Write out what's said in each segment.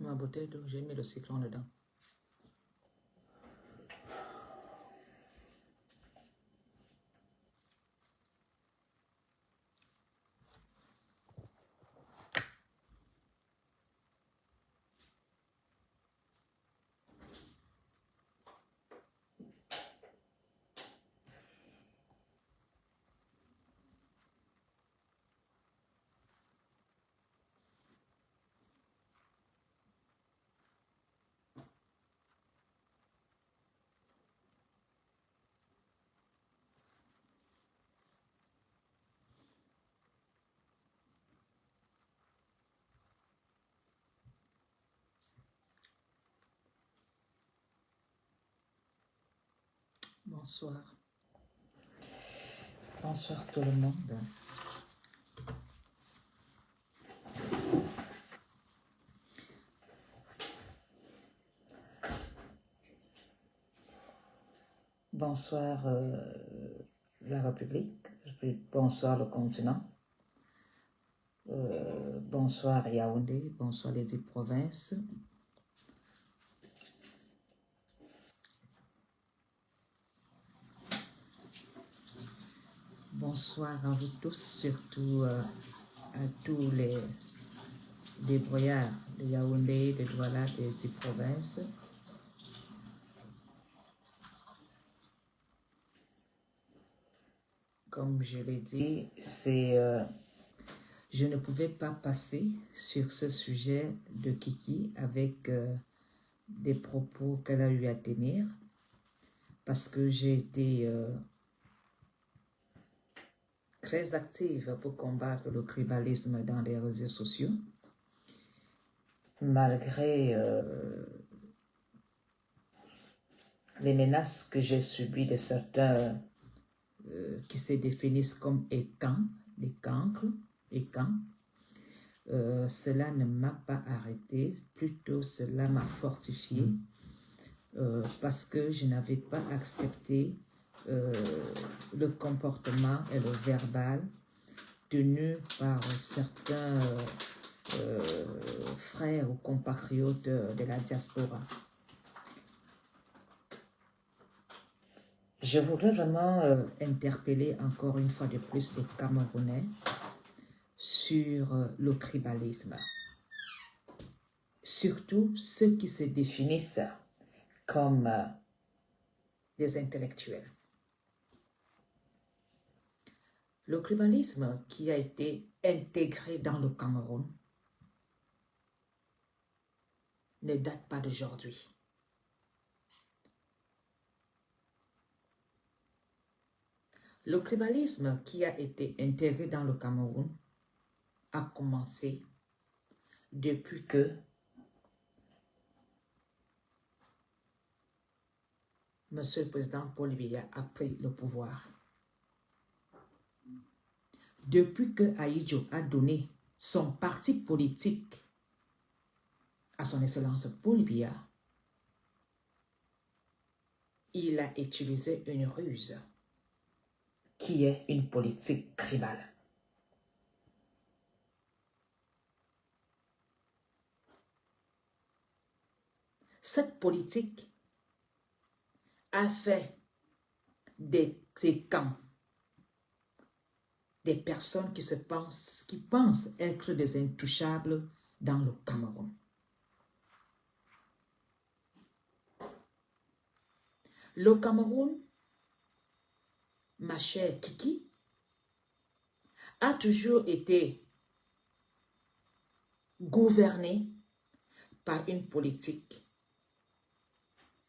C'est ma bouteille d'eau, j'ai mis le cyclone dedans. Bonsoir. Bonsoir tout le monde. Bonsoir la République, bonsoir le continent, bonsoir Yaoundé, bonsoir les 10 provinces. Bonsoir à vous tous, surtout à tous les débrouillards de Yaoundé, de Douala, des 10 provinces. Comme je l'ai dit, je ne pouvais pas passer sur ce sujet de Kiki avec des propos qu'elle a eu à tenir parce que j'ai été très active pour combattre le tribalisme dans les réseaux sociaux, malgré les menaces que j'ai subies de certains qui se définissent comme écans, des cancres, écans. Cela ne m'a pas arrêté, plutôt cela m'a fortifié parce que je n'avais pas accepté le comportement et le verbal tenu par certains frères ou compatriotes de la diaspora. Je voudrais vraiment interpeller encore une fois de plus les Camerounais sur le tribalisme. Surtout ceux qui se définissent comme des intellectuels. Le tribalisme qui a été intégré dans le Cameroun ne date pas d'aujourd'hui. Le tribalisme qui a été intégré dans le Cameroun a commencé depuis que Monsieur le Président Paul Biya a pris le pouvoir. Depuis que Ahidjo a donné son parti politique à son Excellence Paul Biya, il a utilisé une ruse qui est une politique tribale. Cette politique a fait des camps, des personnes qui pensent être des intouchables dans le Cameroun. Le Cameroun, ma chère Kiki, a toujours été gouverné par une politique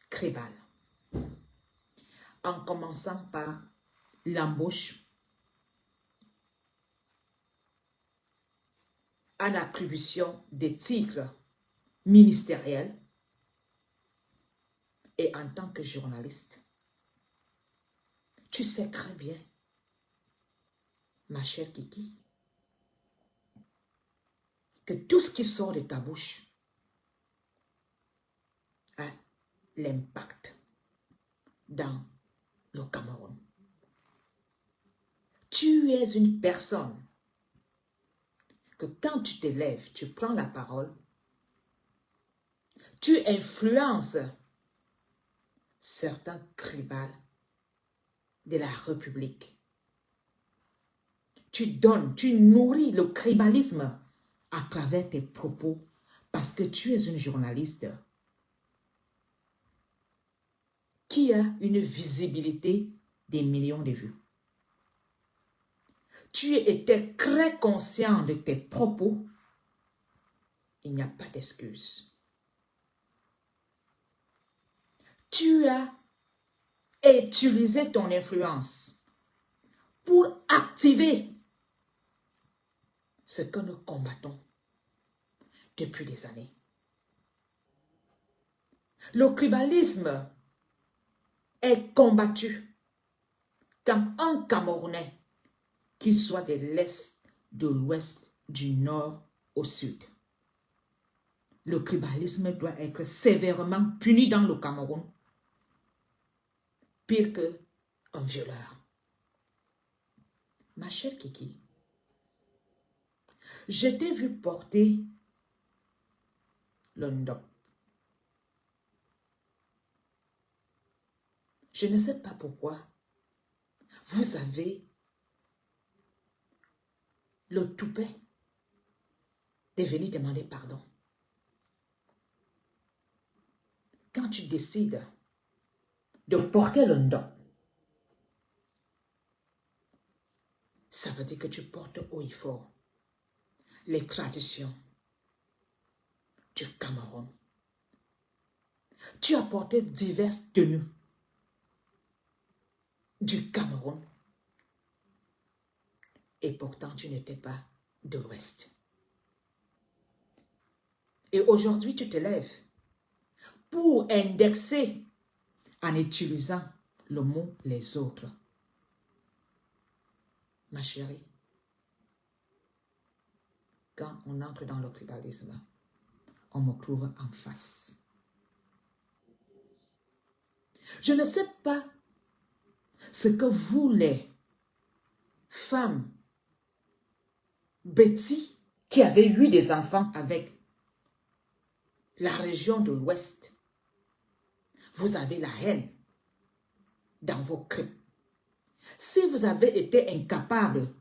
tribale. en commençant par l'embauche, à l'attribution des titres ministériels et en tant que journaliste. Tu sais très bien, ma chère Kiki, que tout ce qui sort de ta bouche a l'impact dans le Cameroun. Tu es une personne que quand tu te lèves, tu prends la parole, tu influences certains tribals de la République. Tu donnes, tu nourris le tribalisme à travers tes propos parce que tu es une journaliste qui a une visibilité des millions de vues. Tu étais très conscient de tes propos. Il n'y a pas d'excuse. Tu as utilisé ton influence pour activer ce que nous combattons depuis des années. Le tribalisme est combattu quand un Camerounais, qu'il soit de l'Est, de l'Ouest, du Nord au Sud. Le tribalisme doit être sévèrement puni dans le Cameroun, pire qu'un violeur. Ma chère Kiki, je t'ai vu porter le ndop. Je ne sais pas pourquoi vous avez le toupet de venir demander pardon. Quand tu décides de porter le ndop, ça veut dire que tu portes haut et fort les traditions du Cameroun. Tu as porté diverses tenues du Cameroun et pourtant tu n'étais pas de l'Ouest. Et aujourd'hui tu te lèves pour indexer en utilisant le mot les autres. Ma chérie, quand on entre dans le tribalisme, on me trouve en face. Je ne sais pas ce que vous, les femmes bêtises qui avez eu des enfants avec la région de l'Ouest, vous avez la haine dans vos cryptes. Si vous avez été incapable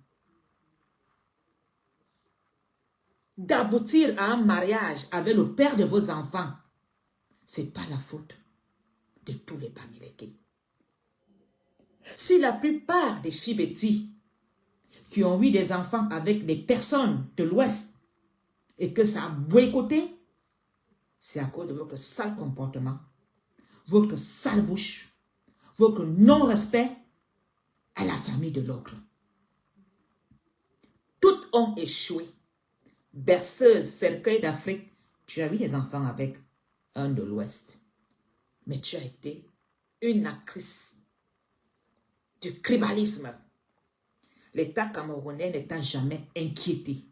d'aboutir à un mariage avec le père de vos enfants, ce n'est pas la faute de tous les Bamileke. Si la plupart des filles bêtises qui ont eu des enfants avec des personnes de l'Ouest et que ça a boycotté, c'est à cause de votre sale comportement, votre sale bouche, votre non-respect à la famille de l'autre. Toutes ont échoué. Berceuse, cercueil d'Afrique, tu as eu des enfants avec un de l'Ouest. Mais tu as été une actrice du tribalisme. L'État camerounais ne t'a jamais inquiété.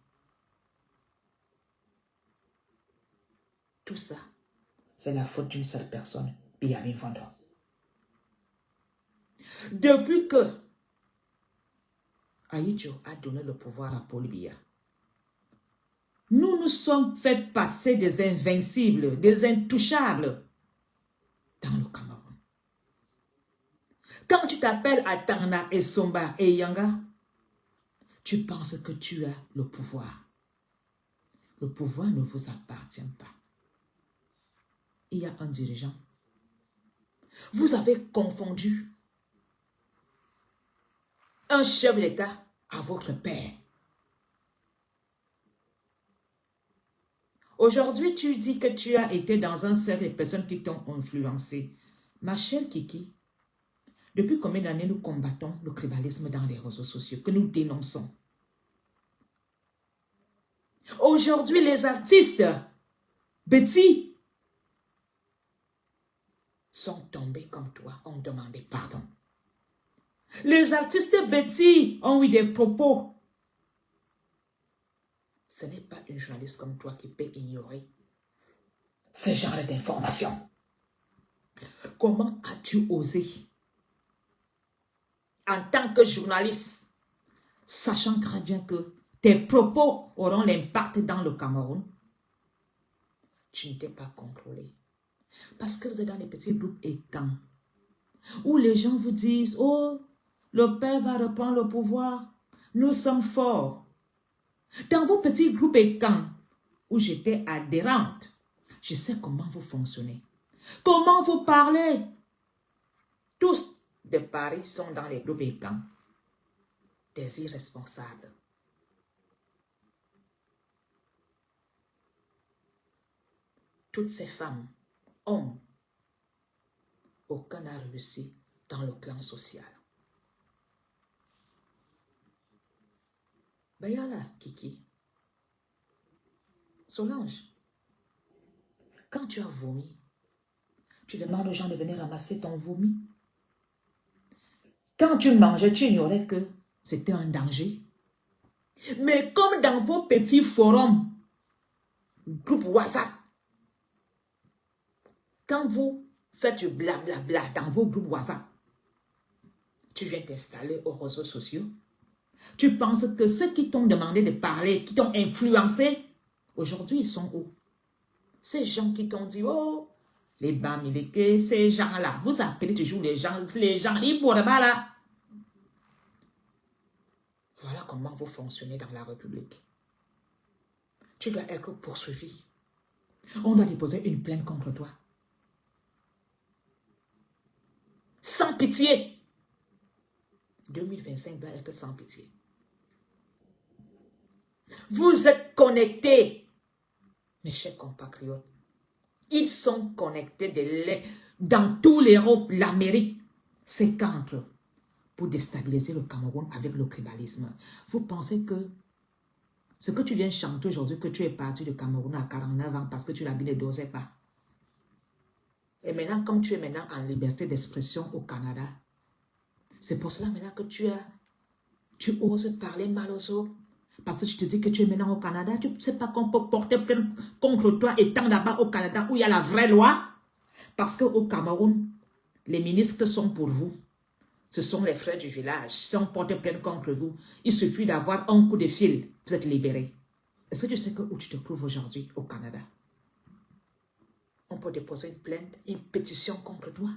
Tout ça, c'est la faute d'une seule personne, Biamin Fando. Depuis que Ahidjo a donné le pouvoir à Paul Biya, nous nous sommes fait passer des invincibles, des intouchables dans le Cameroun. Quand tu t'appelles Atarna et Somba et Yanga, tu penses que tu as le pouvoir. Le pouvoir ne vous appartient pas. Il y a un dirigeant. Vous avez confondu un chef d'État à votre père. Aujourd'hui, tu dis que tu as été dans un cercle de personnes qui t'ont influencé. Ma chère Kiki, Depuis combien d'années nous combattons le tribalisme dans les réseaux sociaux, que nous dénonçons? Aujourd'hui, les artistes petits sont tombés comme toi, ont demandé pardon. Les artistes petits ont eu des propos. Ce n'est pas une journaliste comme toi qui peut ignorer ce genre d'informations. Comment as-tu osé, en tant que journaliste, sachant très bien que tes propos auront l'impact dans le Cameroun, tu ne t'es pas contrôlé? Parce que vous êtes dans les petits groupes étangs, où les gens vous disent, oh, le père va reprendre le pouvoir, nous sommes forts. Dans vos petits groupes étangs, où j'étais adhérente, je sais comment vous fonctionnez, comment vous parlez. Tous de Paris sont dans les groupes étangs, des irresponsables. Toutes ces femmes, hommes, aucun n'a réussi dans le clan social. Bayala, Kiki, Solange, quand tu as vomi, tu demandes aux gens de venir ramasser ton vomi. Quand tu mangeais, tu ignorais que c'était un danger. Mais comme dans vos petits forums, groupe WhatsApp, quand vous faites du blablabla dans vos groupes WhatsApp, tu viens t'installer aux réseaux sociaux. Tu penses que ceux qui t'ont demandé de parler, qui t'ont influencé, aujourd'hui ils sont où? Ces gens qui t'ont dit, oh, les Bamileke, ces gens-là, vous appelez toujours les gens, ils boivent là. Voilà comment vous fonctionnez dans la République. Tu dois être poursuivi. On doit déposer une plainte contre toi. Sans pitié. 2025 doit être sans pitié. Vous êtes connectés, mes chers compatriotes. Ils sont connectés dans tout l'Europe, l'Amérique. C'est contre pour déstabiliser le Cameroun avec le tribalisme. Vous pensez que ce que tu viens chanter aujourd'hui, que tu es parti du Cameroun à 49 ans parce que tu l'habites ne dosais pas. Et maintenant, comme tu es maintenant en liberté d'expression au Canada, c'est pour cela maintenant que tu oses parler mal aux autres. Parce que tu te dis que tu es maintenant au Canada, tu ne sais pas qu'on peut porter plainte contre toi étant là-bas au Canada où il y a la vraie loi. Parce qu'au Cameroun, les ministres sont pour vous. Ce sont les frères du village. Si on porte plainte contre vous, il suffit d'avoir un coup de fil. Vous êtes libérés. Est-ce que tu sais où tu te trouves aujourd'hui au Canada? On peut déposer une plainte, une pétition contre toi.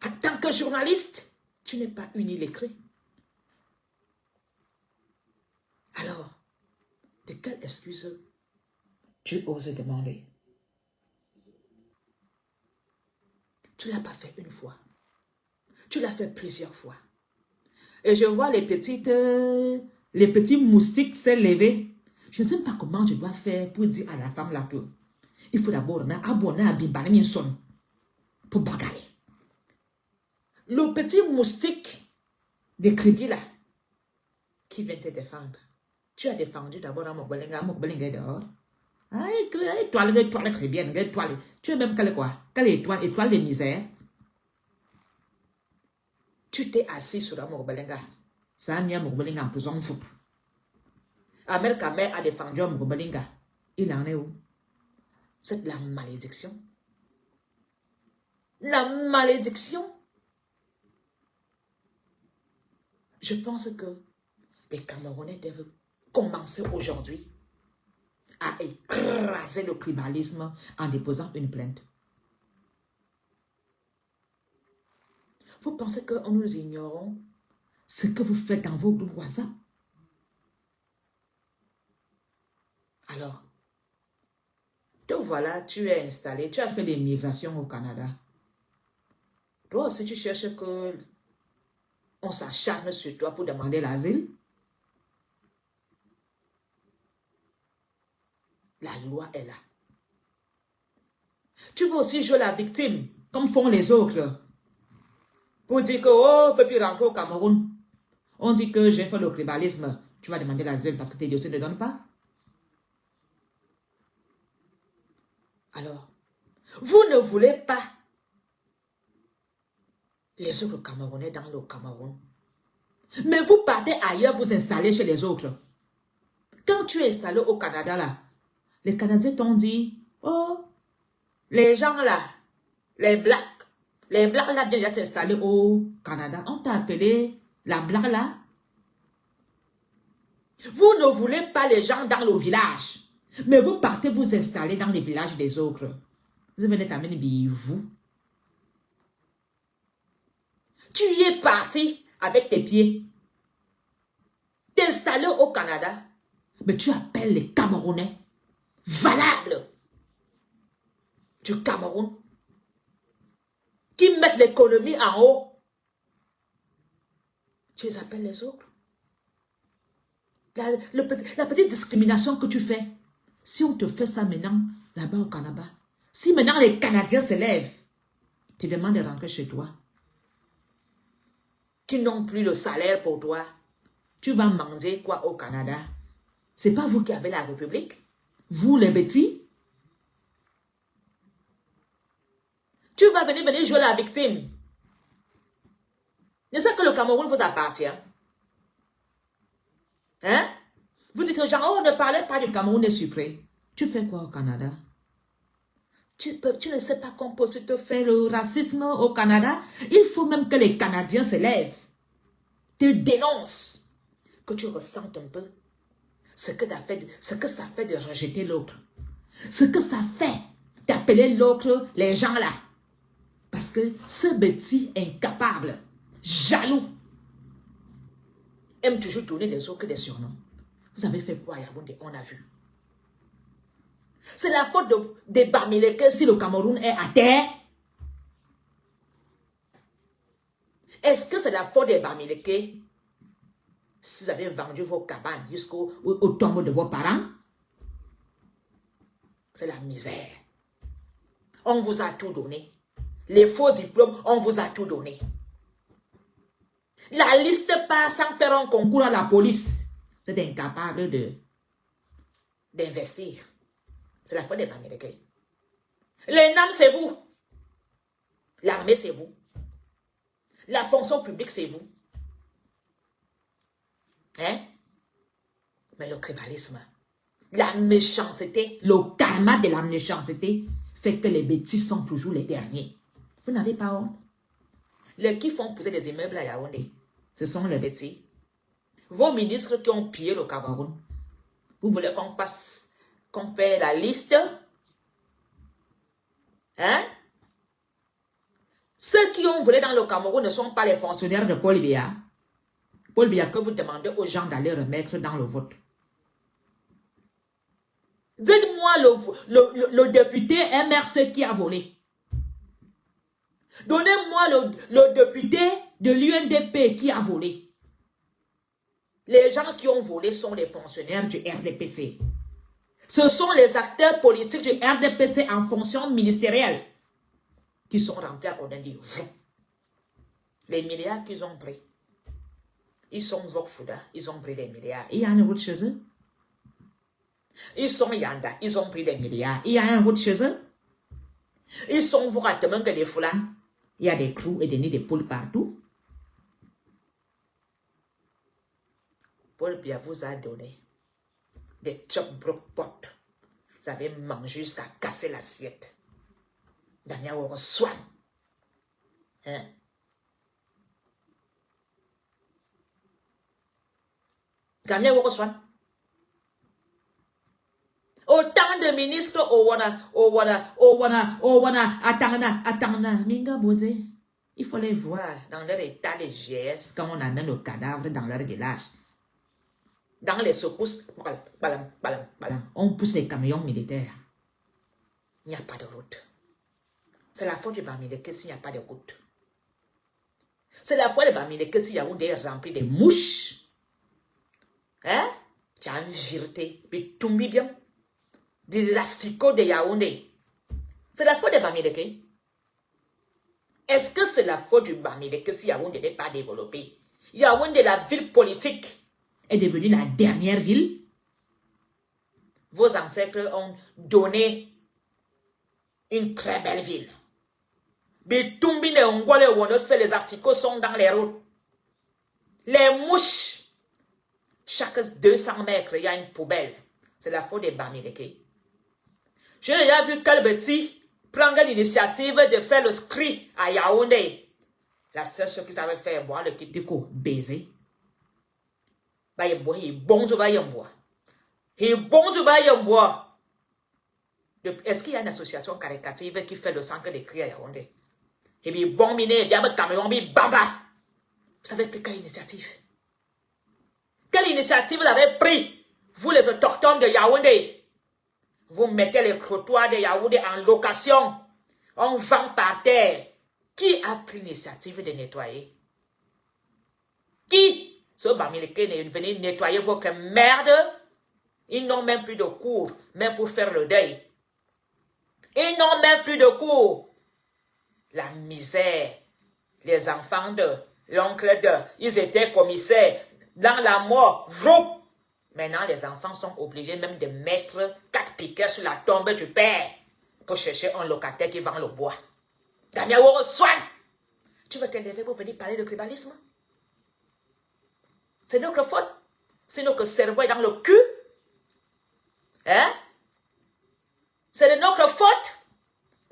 En tant que journaliste, tu n'es pas uni l'écrit. Alors, de quelle excuse tu oses demander? Tu ne l'as pas fait une fois. Tu l'as fait plusieurs fois. Et je vois les petits moustiques s'élever. Je ne sais pas comment je dois faire pour dire à la femme là que il faut d'abord abonner à Bimbani son pour bagarrer. Le petit moustique de Kribi là qui vient te défendre. Tu as défendu d'abord à Mokbelinga dehors. Ah, étoile crébienne, étoile. Tu es même quelle quoi? Quelle étoile? Étoile de misère. Tu t'es assis sur la Mokbelinga. Ça a mis à Mokbelinga en prison fou. Amel Kamer a défendu à Mokbelinga. Il en est où? C'est la malédiction. La malédiction. Je pense que les Camerounais doivent commencer aujourd'hui à écraser le tribalisme en déposant une plainte. Vous pensez que nous ignorons ce que vous faites dans vos groupes WhatsApp? Alors, te voilà, tu es installé, tu as fait des migrations au Canada. Toi aussi, tu cherches que on s'acharne sur toi pour demander l'asile? La loi est là. Tu veux aussi jouer la victime, comme font les autres. Pour dire que, oh, on ne peut plus rentrer au Cameroun. On dit que j'ai fait le tribalisme. Tu vas demander l'asile parce que tes dossiers ne donnent pas. Alors, vous ne voulez pas les autres Camerounais dans le Cameroun. Mais vous partez ailleurs, vous installez chez les autres. Quand tu es installé au Canada, là, les Canadiens t'ont dit, oh, les gens là, les Blacks là viennent s'installer au Canada. On t'a appelé la Black là. Vous ne voulez pas les gens dans le village, mais vous partez vous installer dans les villages des autres. Vous venez t'amener vous. Tu y es parti avec tes pieds, t'installer au Canada, mais tu appelles les Camerounais valables du Cameroun qui mettent l'économie en haut. Tu les appelles les autres. La petite discrimination que tu fais, si on te fait ça maintenant, là-bas au Canada, si maintenant les Canadiens se lèvent, te demandent de rentrer chez toi, qui n'ont plus le salaire pour toi, tu vas manger quoi au Canada? C'est pas vous qui avez la République? Vous les petits? Tu vas venir jouer la victime. N'est-ce pas que le Cameroun vous appartient? Hein? Vous dites aux gens, oh, ne parlez pas du Cameroun est sucré. Tu fais quoi au Canada? Tu ne sais pas qu'on peut te faire le racisme au Canada? Il faut même que les Canadiens se lèvent, te dénoncent, que tu ressentes un peu ce que ça fait de rejeter l'autre. Ce que ça fait d'appeler l'autre les gens là. Parce que ce petit incapable, jaloux, aime toujours donner des autres des surnoms. Vous avez fait quoi à Yaoundé? On a vu. C'est la faute des Bamileke si le Cameroun est à terre. Est-ce que c'est la faute des Bamileke si vous avez vendu vos cabanes jusqu'au tombeau de vos parents? C'est la misère. On vous a tout donné. Les faux diplômes, on vous a tout donné. La liste passe sans faire un concours à la police. Vous êtes incapable d'investir. C'est la faute des Américains. Les NAM, c'est vous. L'armée, c'est vous. La fonction publique, c'est vous. Hein? Mais le tribalisme, la méchanceté, le karma de la méchanceté fait que les bêtises sont toujours les derniers. Vous n'avez pas honte. Les qui font poser des immeubles à Yaoundé, ce sont les bêtises. Vos ministres qui ont pillé le Cameroun, vous voulez qu'on fasse la liste? Hein? Ceux qui ont volé dans le Cameroun ne sont pas les fonctionnaires de Paul Biya. Paul Biya que vous demandez aux gens d'aller remettre dans le vote. Dites-moi le député MRC qui a volé. Donnez-moi le député de l'UNDP qui a volé. Les gens qui ont volé sont les fonctionnaires du RDPC. Ce sont les acteurs politiques du RDPC en fonction ministérielle qui sont remplis à Odendi. Les milliards qu'ils ont pris. Ils sont Vokfouda, ils ont pris des milliards. Il y a un route chez eux. Ils sont Yanda, ils ont pris des milliards. Il y a un route chez eux. Ils sont Vouratement que des Foulans. Il y a des trous et des nids de poules partout. Paul Biya vous a donné des chop broke pot. Vous avez mangé jusqu'à casser l'assiette. Daniel Oroswan. Hein? Daniel Oroswan. Autant de ministres, attendez, Minga Bouze. Il faut les voir dans leur état de GS quand on amène le cadavre dans leur village. Dans les secousses, on pousse les camions militaires. Il n'y a pas de route. C'est la faute du Bamileke s'il n'y a pas de route. C'est la faute du Bamileke s'il y a des remplis de mouches. Hein? Tu as une vérité, puis tombi bien. Des asticots de Yaoundé. C'est la faute de Bamileke. Est-ce que c'est la faute du Bamileke si Yaoundé n'est pas développé? Yaoundé, la ville politique, est devenue la dernière ville. Vos ancêtres ont donné une très belle ville. Bitumbine Ngole Wonos, les asticots sont dans les routes. Les mouches. Chaque 200 mètres, il y a une poubelle. C'est la faute des Bamileke. J'ai déjà vu Kalbeti prendre l'initiative de faire le scri à Yaoundé. La seule chose qu'ils avaient fait, boire le Kitiko, baiser. Bah, il bon, je vais y boire. Il bon, je vais y boire. Est-ce qu'il y a une association caritative qui fait le centre des cris à Yaoundé? Et puis, bon, miné, diable, Cameroun, bamba. Vous avez pris quelle initiative? Quelle initiative vous avez pris, vous les autochtones de Yaoundé? Vous mettez les trottoirs de Yaoundé en location. On vend par terre. Qui a pris l'initiative de nettoyer? Qui? Ce Bamileke est venu nettoyer votre merde. Ils n'ont même plus de cours, même pour faire le deuil. Ils n'ont même plus de cours. La misère. Les enfants de l'oncle de, ils étaient commissaires. Dans la mort, vroom. Maintenant, les enfants sont obligés même de mettre 4 piquets sur la tombe du père pour chercher un locataire qui vend le bois. Damien soigne. Tu veux t'élever pour venir parler de tribalisme? C'est notre faute. C'est notre cerveau est dans le cul. Hein? C'est de notre faute.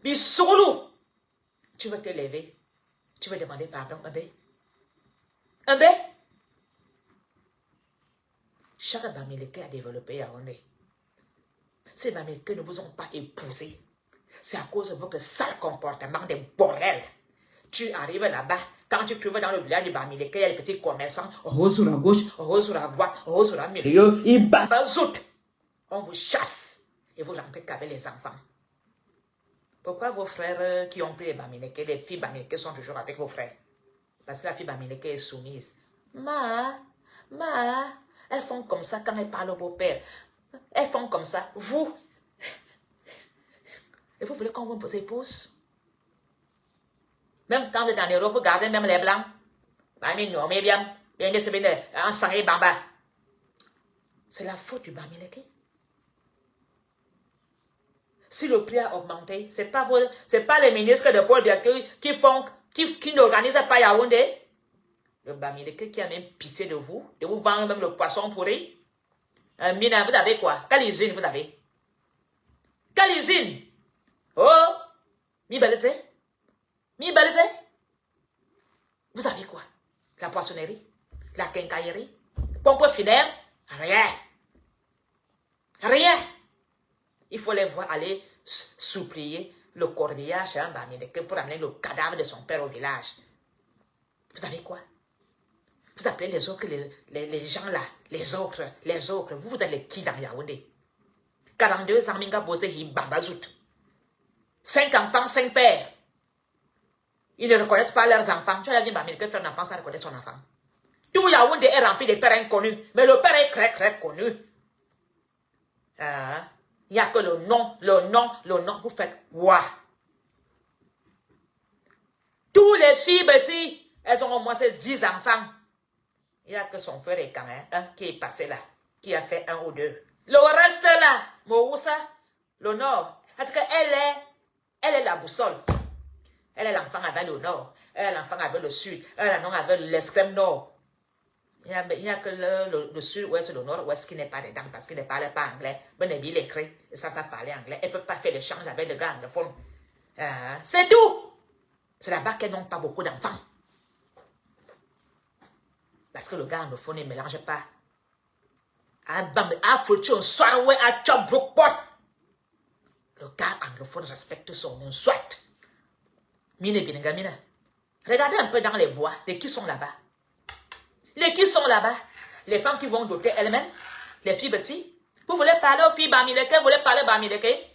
Bissoulou. Tu veux t'élever. Tu veux demander pardon, un bé? Un bé? Chaque Bamileke a développé Yaoundé. Ces Bamileke ne vous ont pas épousé. C'est à cause de votre sale comportement de bordel. Tu arrives là-bas, quand tu trouves dans le village de Bamileke, il y a les petits commerçants, oh sur la gauche, oh sur la droite, oh sur la milieu, ils babazoutent. On vous chasse et vous rentrez qu'avec les enfants. Pourquoi vos frères qui ont pris les Bamileke, les filles Bamileke sont toujours avec vos frères? Parce que la fille Bamileke est soumise. Elles font comme ça quand elles parlent au beau-père. Elles font comme ça. Vous. Et vous voulez qu'on vous épouse? Même quand vous êtes dans les roues, vous gardez même les blancs. C'est la faute du Bamileke. Si le prix a augmenté, c'est pas les ministres de Paul Biya qui n'organisent pas Yaoundé. Le Bamileke qui a même pitié de vous vendre même le poisson pourri. Mina, vous avez quoi? Quelle usine vous avez? Quelle usine? Oh! Mi balise? Vous avez quoi? La poissonnerie? La quincaillerie? Pompe funèbre? Rien. Rien. Il faut les voir aller supplier le cordiage à Bamileke pour amener le cadavre de son père au village. Vous avez quoi? Vous appelez les autres, les gens là, les autres. Vous êtes les qui dans Yaoundé? 42 ans, Minga Bose Babazout. 5 enfants, 5 pères. Ils ne reconnaissent pas leurs enfants. Tu as vu Bamileke faire un enfant sans reconnaître son enfant. Tout Yaoundé est rempli de pères inconnus. Mais le père est très, très connu. Il n'y a que le nom. Vous faites quoi? Tous les filles petits, elles ont au moins 10 enfants. Il n'y a que son frère et un qui est passé là, qui a fait 1 ou 2. Le reste là, Moussa, le nord, parce qu'elle est la boussole. Elle est l'enfant avec le nord, elle est l'enfant avec le sud, elle est l'enfant avec l'extrême nord. Il n'y a que le sud-ouest, le nord-ouest qui n'est pas dedans parce qu'il ne parle pas anglais. Ben, il écrit, il ne sait pas parler anglais. Elle ne peut pas faire l'échange avec le gars anglophone. C'est tout. C'est là-bas qu'elles n'ont pas beaucoup d'enfants. Parce que le gars anglophone ne mélange pas. Le gars anglophone respecte son nom, soit. Regardez un peu dans les bois, les qui sont là-bas. Les femmes qui vont doter elles-mêmes, les filles petits. Vous voulez parler aux filles Bamileke, vous voulez parler Bamileke.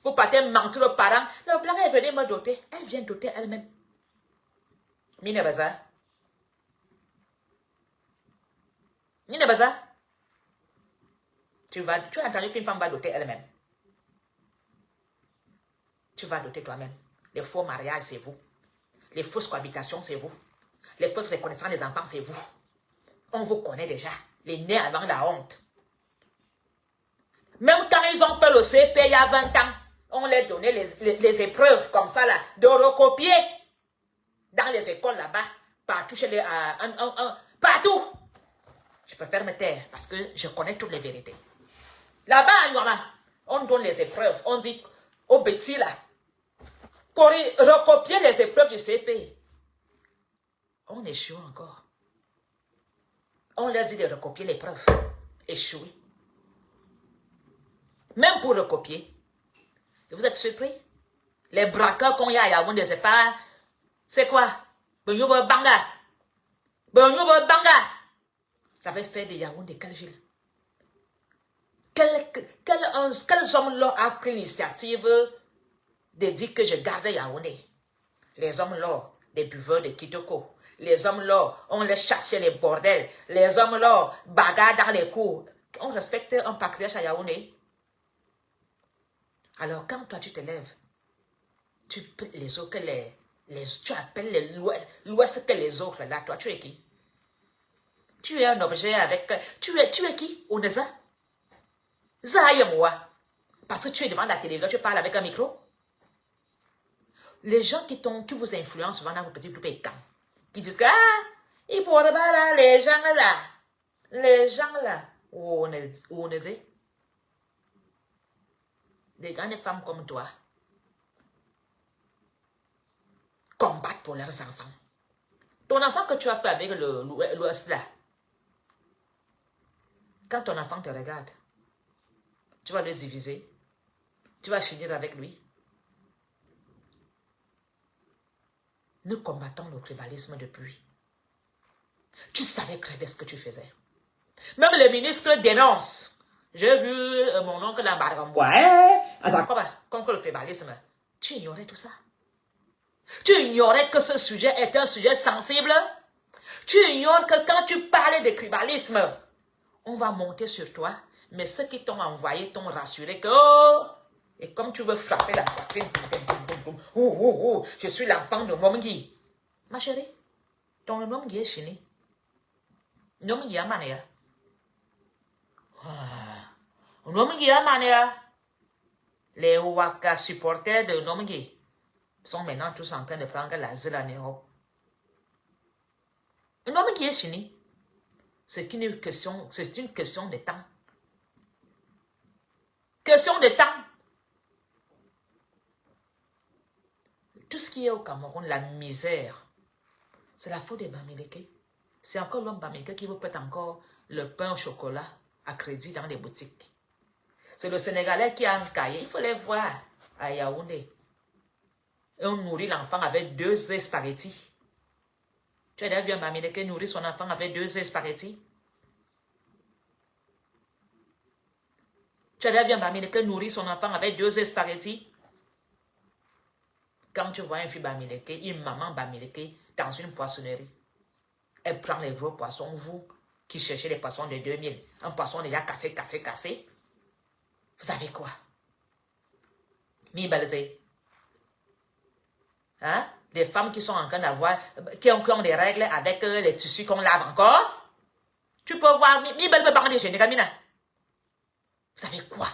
Vous partez mentir aux parents. Le blanc est venu me doter. Elle vient doter elle-même. Mine Baza. Tu as entendu qu'une femme va doter elle-même. tu vas doter toi-même. Les faux mariages, c'est vous. Les fausses cohabitations, c'est vous. Les fausses reconnaissances des enfants, c'est vous. On vous connaît déjà. Les nez avant la honte. Même quand ils ont fait le CP il y a 20 ans, on leur donnait les épreuves comme ça, là, de recopier dans les écoles là-bas, partout chez les... partout. Je préfère me taire parce que je connais toutes les vérités. Là-bas, on donne les épreuves. On dit aux petits là, recopier les épreuves du CP. On échoue encore. On leur dit de recopier l'épreuve. Échouer. Même pour recopier. Et vous êtes surpris? Les braqueurs qu'on y a à Yaoundé, c'est pas... C'est quoi? Benyuba Banga. Benyuba Banga. Ça avait fait de Yaoundé quelle ville? Quels hommes-là ont pris l'initiative de dire que je gardais Yaoundé? Les hommes-là, des buveurs de Kitoko. Les hommes-là, on les chassait les bordels. Les hommes-là, bagarre dans les cours. On respecte un patriarche à Yaoundé. Alors, quand toi, tu te lèves, tu les autres, tu appelles l'Ouest que les autres, là, toi, tu es qui? Tu es un objet avec... Tu es qui, Oneza? Zaya moi. Parce que tu es devant la télévision, tu parles avec un micro. Les gens qui vous influencent souvent dans vos petits groupes écans, qui disent que, ils pourraient pas là, les gens là, où on est dit, des grandes femmes comme toi, combattent pour leurs enfants. Ton enfant que tu as fait avec l'Ouest là, quand ton enfant te regarde, tu vas le diviser, tu vas finir avec lui. Nous combattons le tribalisme depuis. Tu savais très bien ce que tu faisais. Même les ministres dénoncent. J'ai vu mon oncle Lambargam. Ouais, contre le tribalisme. Tu ignorais tout ça. Tu ignorais que ce sujet est un sujet sensible. Tu ignores que quand tu parles de tribalisme, on va monter sur toi. Mais ceux qui t'ont envoyé t'ont rassuré que... Oh, et comme tu veux frapper la poitrine, je suis l'enfant de Momgi. Ma chérie, ton Momgi est fini. Momgi a mania. Momgi a mania. Les Waka supporters de Momgi sont maintenant tous en train de prendre l'asile en Europe. Momgi est fini. C'est une question de temps. Question de temps. Tout ce qui est au Cameroun, la misère, c'est la faute des Bamileke. C'est encore l'homme Bamileke qui vous prête encore le pain au chocolat à crédit dans les boutiques. C'est le Sénégalais qui a un cahier. Il faut les voir à Yaoundé. Et on nourrit l'enfant avec 2 œufs spaghettis. Tu as déjà vu un Bamileke nourrir son enfant avec 2 œufs spaghettis? Tu as déjà vu un Bamileke nourrir son enfant avec 2 œufs spaghettis? Quand tu vois un fils Bamileke, une maman Bamileke dans une poissonnerie, elle prend les gros poissons, vous qui cherchez les poissons de 2000, un poisson déjà cassé, vous savez quoi? Hein? Des femmes qui sont en train d'avoir, qui ont des règles avec les tissus qu'on lave encore. Tu peux voir, vous savez quoi?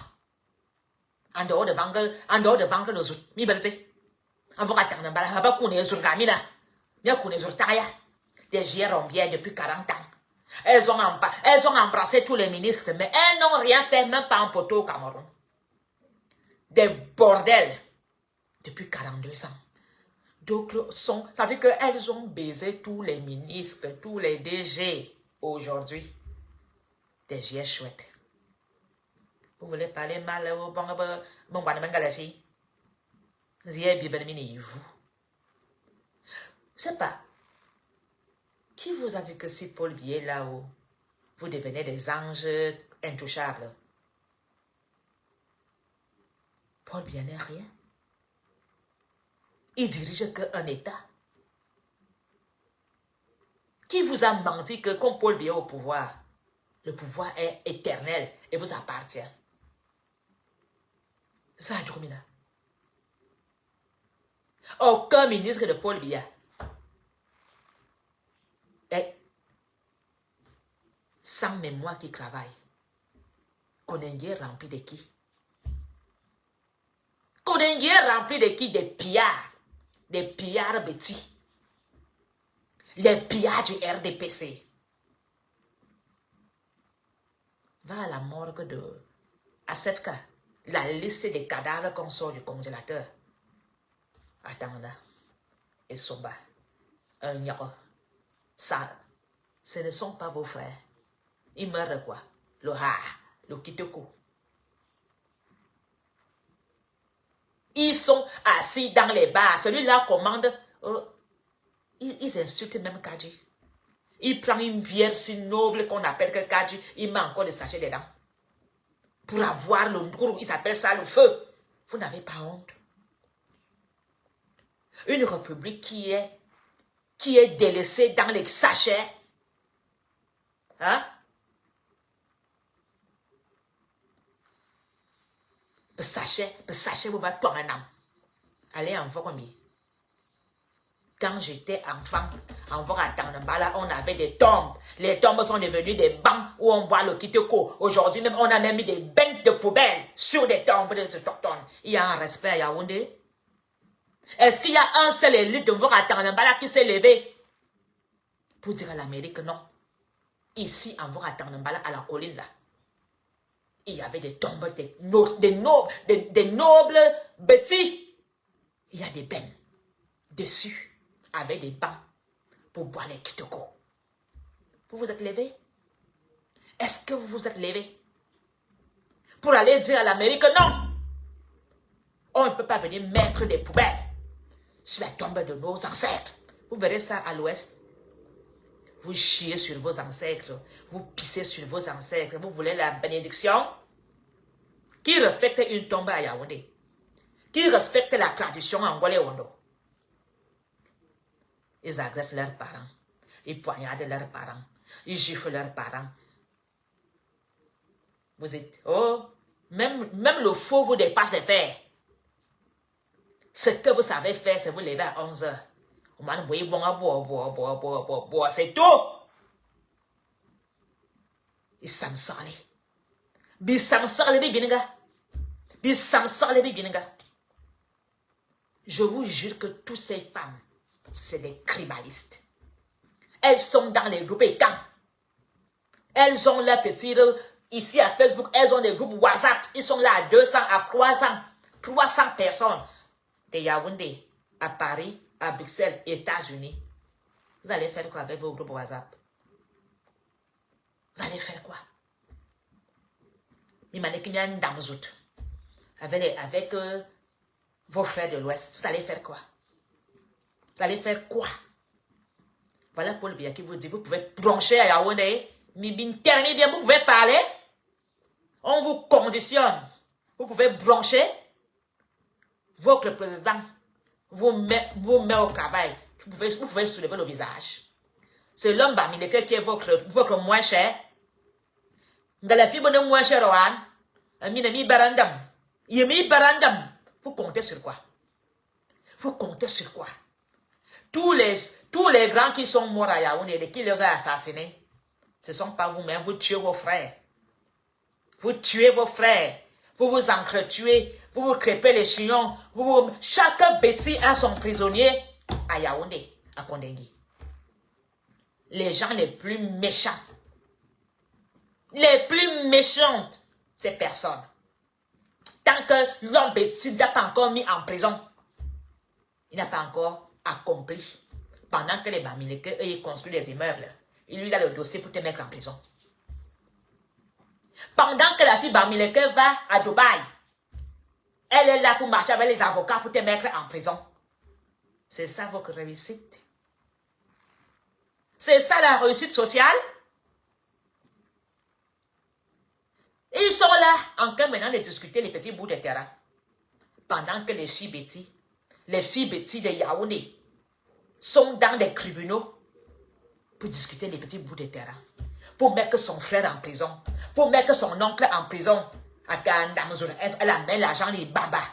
En dehors de vendre nos outils, des vieilles rombières depuis 40 ans. Elles ont embrassé tous les ministres, mais elles n'ont rien fait, même pas un poteau au Cameroun. Des bordels depuis 42 ans. D'autres sont, c'est-à-dire qu'elles ont baisé tous les ministres, tous les DG aujourd'hui. Des vieilles chouettes. Vous voulez parler mal au bon la fille? Vous. Je sais pas. Qui vous a dit que si Paul Biya est là-haut, vous devenez des anges intouchables? Paul Biya n'est rien. Il dirige qu'un État. Qui vous a menti que comme Paul Biya est au pouvoir, le pouvoir est éternel et vous appartient? Ça, Djoumina. Aucun ministre de Paul Biya. Et sans mémoire qui travaille. Konengue est rempli de qui? Konengue est rempli de qui? Des pillards. Des pillards petits. Les pillards du RDPC. Va à la morgue de ASEFCA. La liste des cadavres qu'on sort du congélateur. Attends là. Et Soba. Un nyoro. Ça, ce ne sont pas vos frères. Ils meurent quoi? Le Ha, le Kitoko. Ils sont assis dans les bars. Celui-là commande. Ils insultent même Kadji. Il prend une bière si noble qu'on appelle que Kadji. Il met encore des sachets dedans. Pour avoir le gourou, ils appellent ça le feu. Vous n'avez pas honte. Une république qui est délaissée dans les sachets. Hein? Le sachet, vous va toi un âme. Allez en vomi. Quand j'étais enfant, en Tanambala, on avait des tombes. Les tombes sont devenues des bancs où on boit le kitoko. Aujourd'hui même, on a même mis des bancs de poubelles sur des tombes des autochtones. Il y a un respect à Yaoundé. Est-ce qu'il y a un seul élu de Tanambala qui s'est levé pour dire à l'Amérique non? Ici, en Tanambala, à la colline là, il y avait des tombes, des nobles petits. Il y a des bennes dessus, avec des bancs, pour boire les kitoko. Vous vous êtes levé? Est-ce que vous vous êtes levé pour aller dire à l'Amérique non? On ne peut pas venir mettre des poubelles sur la tombe de nos ancêtres. Vous verrez ça à l'ouest. Vous chiez sur vos ancêtres. Vous pissez sur vos ancêtres. Vous voulez la bénédiction? Qui respecte une tombe à Yaoundé? Qui respecte la tradition angolais Wando? Ils agressent leurs parents. Ils poignardent leurs parents. Ils giflent leurs parents. Vous êtes... Oh, même le faux vous dépasse les faire. Ce que vous savez faire, c'est vous lever à 11 h. C'est tout. Ils s'en sortent. Je vous jure que toutes ces femmes, c'est des tribalistes. Elles sont dans les groupes et camps. Elles ont leurs petits... Ici à Facebook, elles ont des groupes WhatsApp. Ils sont là à 200, à 300 personnes. De Yaoundé, à Paris, à Bruxelles, États-Unis. Vous allez faire quoi avec vos groupes WhatsApp? Vous allez faire quoi? Avec vos frères de l'Ouest, vous allez faire quoi? Vous allez faire quoi? Voilà Paul Biya qui vous dit, vous pouvez brancher à Yaoundé, vous pouvez parler, on vous conditionne, vous pouvez brancher, votre président vous met au travail, vous pouvez soulever le visage. C'est l'homme Bamileke qui est votre moins cher. Dans la fibre de moins cher, vous comptez sur quoi? Vous comptez sur quoi? Tous les grands qui sont morts à Yaoundé, qui les a assassinés, ce ne sont pas vous-même, vous tuez vos frères. Vous tuez vos frères. Vous vous entretuez. Vous vous crêpez les chignons. Chaque bêtise a son prisonnier à Yaoundé, à Kondengui. Les gens les plus méchants. Les plus méchantes, ces personnes. Tant que l'homme bêtise n'a pas encore mis en prison, il n'a pas encore accompli. Pendant que les Bamileke, ils construisent des immeubles, il lui a le dossier pour te mettre en prison. Pendant que la fille Bamileke va à Dubaï, elle est là pour marcher avec les avocats pour te mettre en prison. C'est ça votre réussite? C'est ça la réussite sociale? Ils sont là en train maintenant de discuter les petits bouts de terrain. Pendant que les filles bêtises de Yaoundé sont dans des tribunaux pour discuter les petits bouts de terrain. Pour mettre son frère en prison. Pour mettre son oncle en prison. Elle amène l'argent des babas.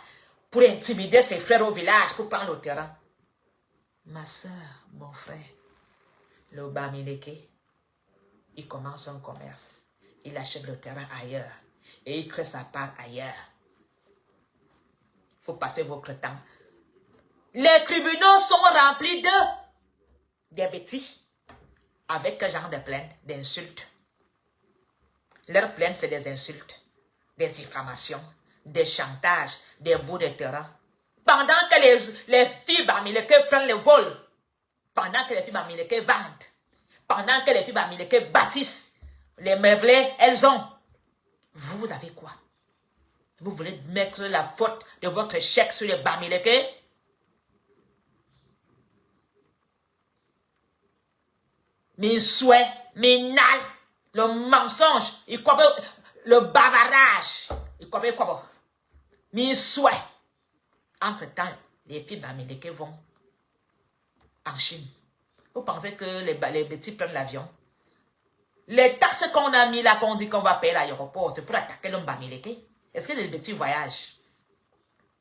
pour intimider ses frères au village, pour prendre le terrain. Ma soeur, mon frère, le Bamileke, il commence un commerce. Il achète le terrain ailleurs. Et il crée sa part ailleurs. Il faut passer votre temps. Les tribunaux sont remplis des bêtises. Avec quel genre de plainte? D'insultes. Leurs plaintes, c'est des insultes, des diffamations, des chantages, des bouts de terrain. Pendant que les filles Bamileke prennent le vol, pendant que les filles Bamileke vendent, pendant que les filles Bamileke bâtissent, les meublés, elles ont. Vous avez quoi? Vous voulez mettre la faute de votre chèque sur les Bamileke? Mes souhaits, mes nal, le mensonge, le bavardage, mes souhaits. Entre-temps, les filles Bamileke vont en Chine. Vous pensez que les petits prennent l'avion? Les taxes qu'on a mis là, qu'on dit qu'on va payer à l'aéroport, c'est pour attaquer l'homme Bamileke. Est-ce que les petits voyagent?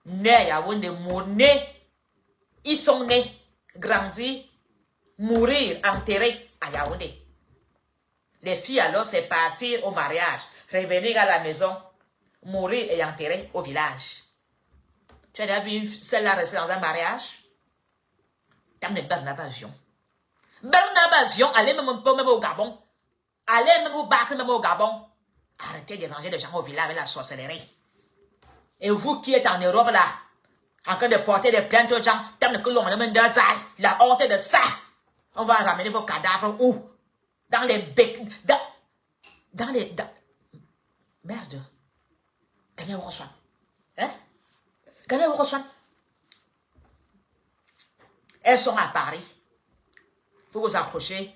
Nés, ils sont nés, grandis, mourir, enterrés à Yaoundé. Les filles alors, c'est partir au mariage, revenir à la maison, mourir et enterrer au village. Tu as déjà vu celle-là rester dans un mariage? T'as même Bernard Avion. Bernard Avion, allez même au Gabon. Allez même au bac, même au Gabon. Arrêtez de ranger les gens au village avec la sorcellerie. Et vous qui êtes en Europe là, en train de porter des plaintes aux gens, la honte de ça. On va ramener vos cadavres où? Dans les becs. Dans les. Merde. Gagnez vos reçoit. Hein? Gagnez vos reçoit. Elles sont à Paris. Faut vous accrocher.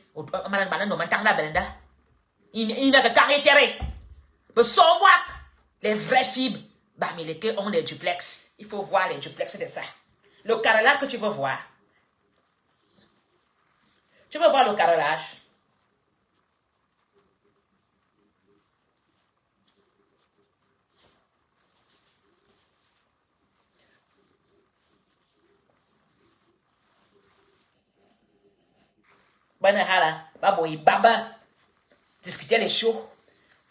Il n'a que caractère. Mais sans moi, les vraies fibres, Bamileke ont les duplex. Il faut voir les duplex de ça. Le carrelage que tu veux voir. Tu veux voir le carrelage? Baba. Discuter les shows.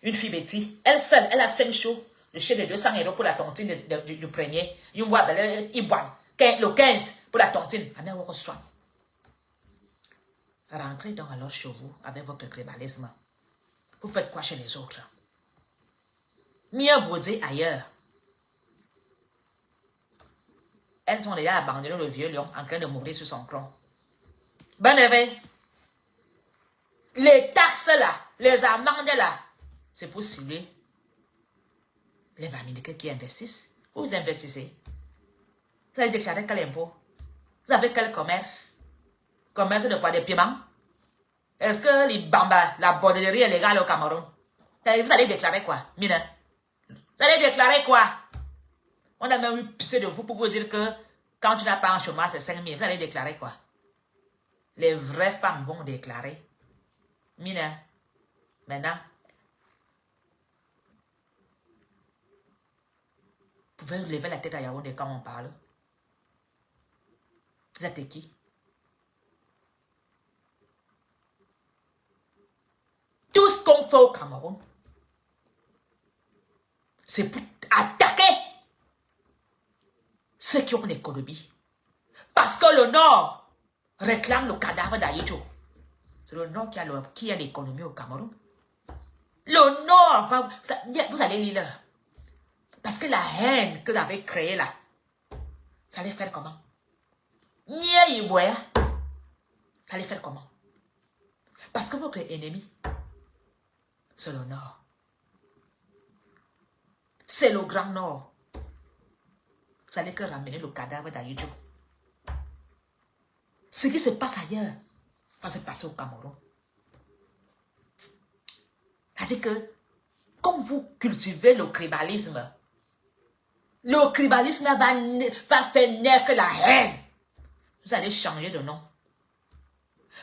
Une fille Betty, elle seule, elle a 5 shows. Le chèque de 200 € pour la tontine du premier. Le 15 pour la tontine. Rentrez donc alors chez vous avec votre tribalisme. Vous faites quoi chez les autres? Mieux bouser ailleurs. Elles ont déjà abandonné le vieux lion en train de mourir sur son tronc. Bonne éveil. Les taxes là, les amendes là, c'est pour cibler les Bamileke qui investissent. Vous investissez. Vous avez déclaré quel impôt? Vous avez quel commerce? Commerce de quoi? Des piments? Est-ce que les bambas, la bordellerie est légale au Cameroun? Vous allez déclarer quoi, Mina? Vous allez déclarer quoi? On a même eu pissé de vous pour vous dire que quand tu n'as pas un chômage, c'est 5 000. Vous allez déclarer quoi? Les vraies femmes vont déclarer. Mina, maintenant, vous pouvez lever la tête à Yaoundé quand on parle. Vous êtes qui? Tout ce qu'on fait au Cameroun, c'est pour attaquer ceux qui ont l'économie. Parce que le Nord réclame le cadavre d'Aïdjo. C'est le Nord qui a l'économie au Cameroun. Le Nord, vous allez lire là. Parce que la haine que vous avez créée là, ça allait faire comment? Ça allait faire comment? Parce que votre ennemi, c'est le Nord. C'est le Grand Nord. Vous allez que ramener le cadavre d'Aïdjo. Ce qui se passe ailleurs va se passer au Cameroun. C'est-à-dire que, comme vous cultivez le tribalisme va faire naître la haine. Vous allez changer de nom.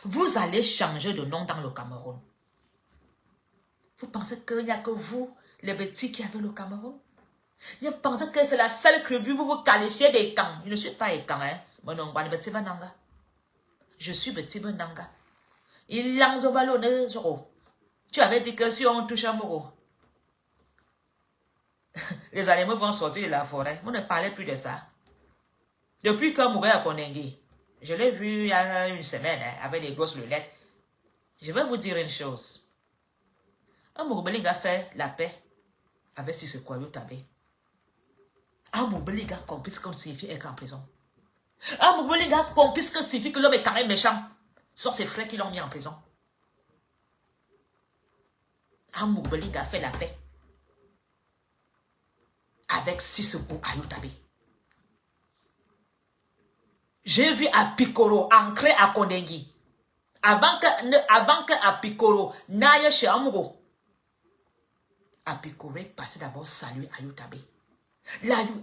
Vous allez changer de nom dans le Cameroun. Vous pensez qu'il n'y a que vous, les petits, qui avez le Cameroun? Je pensais que c'est la seule tribu, vous vous qualifiez des camps. Je ne suis pas des camps, hein. Je suis Betiba Nanga. Il lance au ballon, tu avais dit que si on touche un moro, les animaux vont sortir de la forêt. Vous ne parlez plus de ça. Depuis que Mouré a Konengi, je l'ai vu il y a une semaine, hein, avec des grosses lunettes. Je vais vous dire une chose. Un Mourbeling a fait la paix avec Sissoko Tabé. Un Mourbeling a compris ce qu'on signifie être en prison. Un Mourbeling a compris ce que signifie que l'homme est carré méchant. Ce sont ses frères qui l'ont mis en prison. Un Mourbeling a fait la paix avec Sissoko Tabé. J'ai vu Apikoro ancré à Kondengi. Avant que Apikoro n'aille chez Amuro. Apikoro est passé d'abord saluer Ayutabé.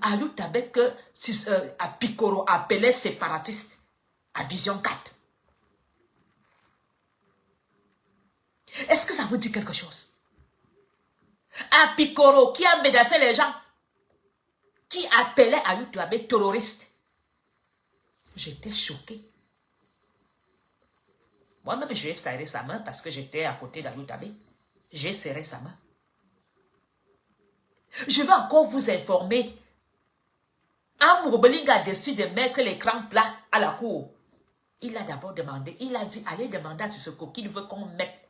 Ayutabé que Apikoro appelait séparatiste à Vision 4. Est-ce que ça vous dit quelque chose? Apikoro qui a menacé les gens, qui appelait Ayutabé terroriste. J'étais choquée. Moi-même, j'ai serré sa main parce que j'étais à côté d'Ayutabé. J'ai serré sa main. Je vais encore vous informer. Amouroubeling a décidé de mettre l'écran plat à la cour. Il a d'abord demandé, il a dit, allez demander à Sissoko qu'il veut qu'on mette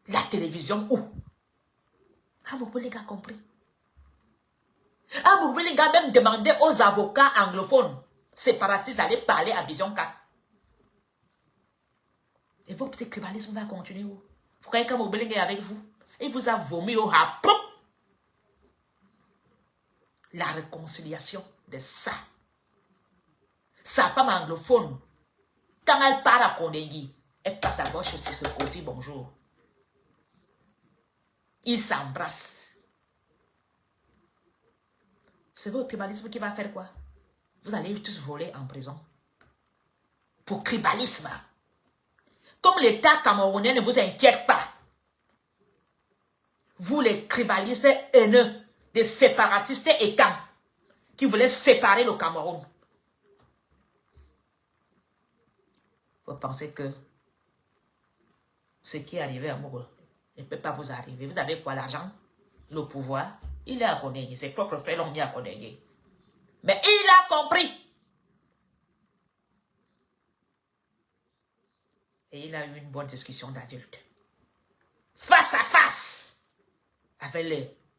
la télévision où? Amouroubeling a compris. Amouroubeling a même demandé aux avocats anglophones séparatistes d'aller parler à Vision 4. Et votre petit tribalisme va continuer. Vous croyez qu'Amouroubeling est avec vous? Il vous a vomi au rapport. La réconciliation de ça. Sa femme anglophone, quand elle part à Kondengi, elle passe d'abord chez Sissoko, dit bonjour. Ils s'embrassent. C'est votre tribalisme qui va faire quoi? Vous allez tous voler en prison. Pour tribalisme. Comme l'État camerounais ne vous inquiète pas. Vous les tribalistes haineux, des séparatistes et camps, qui voulaient séparer le Cameroun. Vous pensez que ce qui est arrivé à Mogo ne peut pas vous arriver. Vous avez quoi, l'argent? Le pouvoir? Il est à Kondengi. Ses propres frères l'ont mis à Kondengi. Mais il a compris. Et il a eu une bonne discussion d'adulte. Face à face.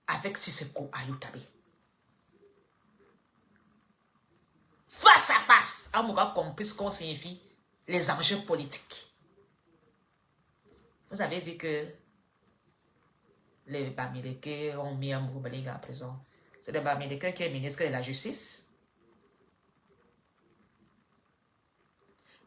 Avec Sissoko Tabé. Face à face. Amoura a compris ce qu'on signifie les enjeux politiques. Vous avez dit que les Bamileke ont mis Amouroubeling en prison. C'est le Bamileke qui est ministre de la Justice.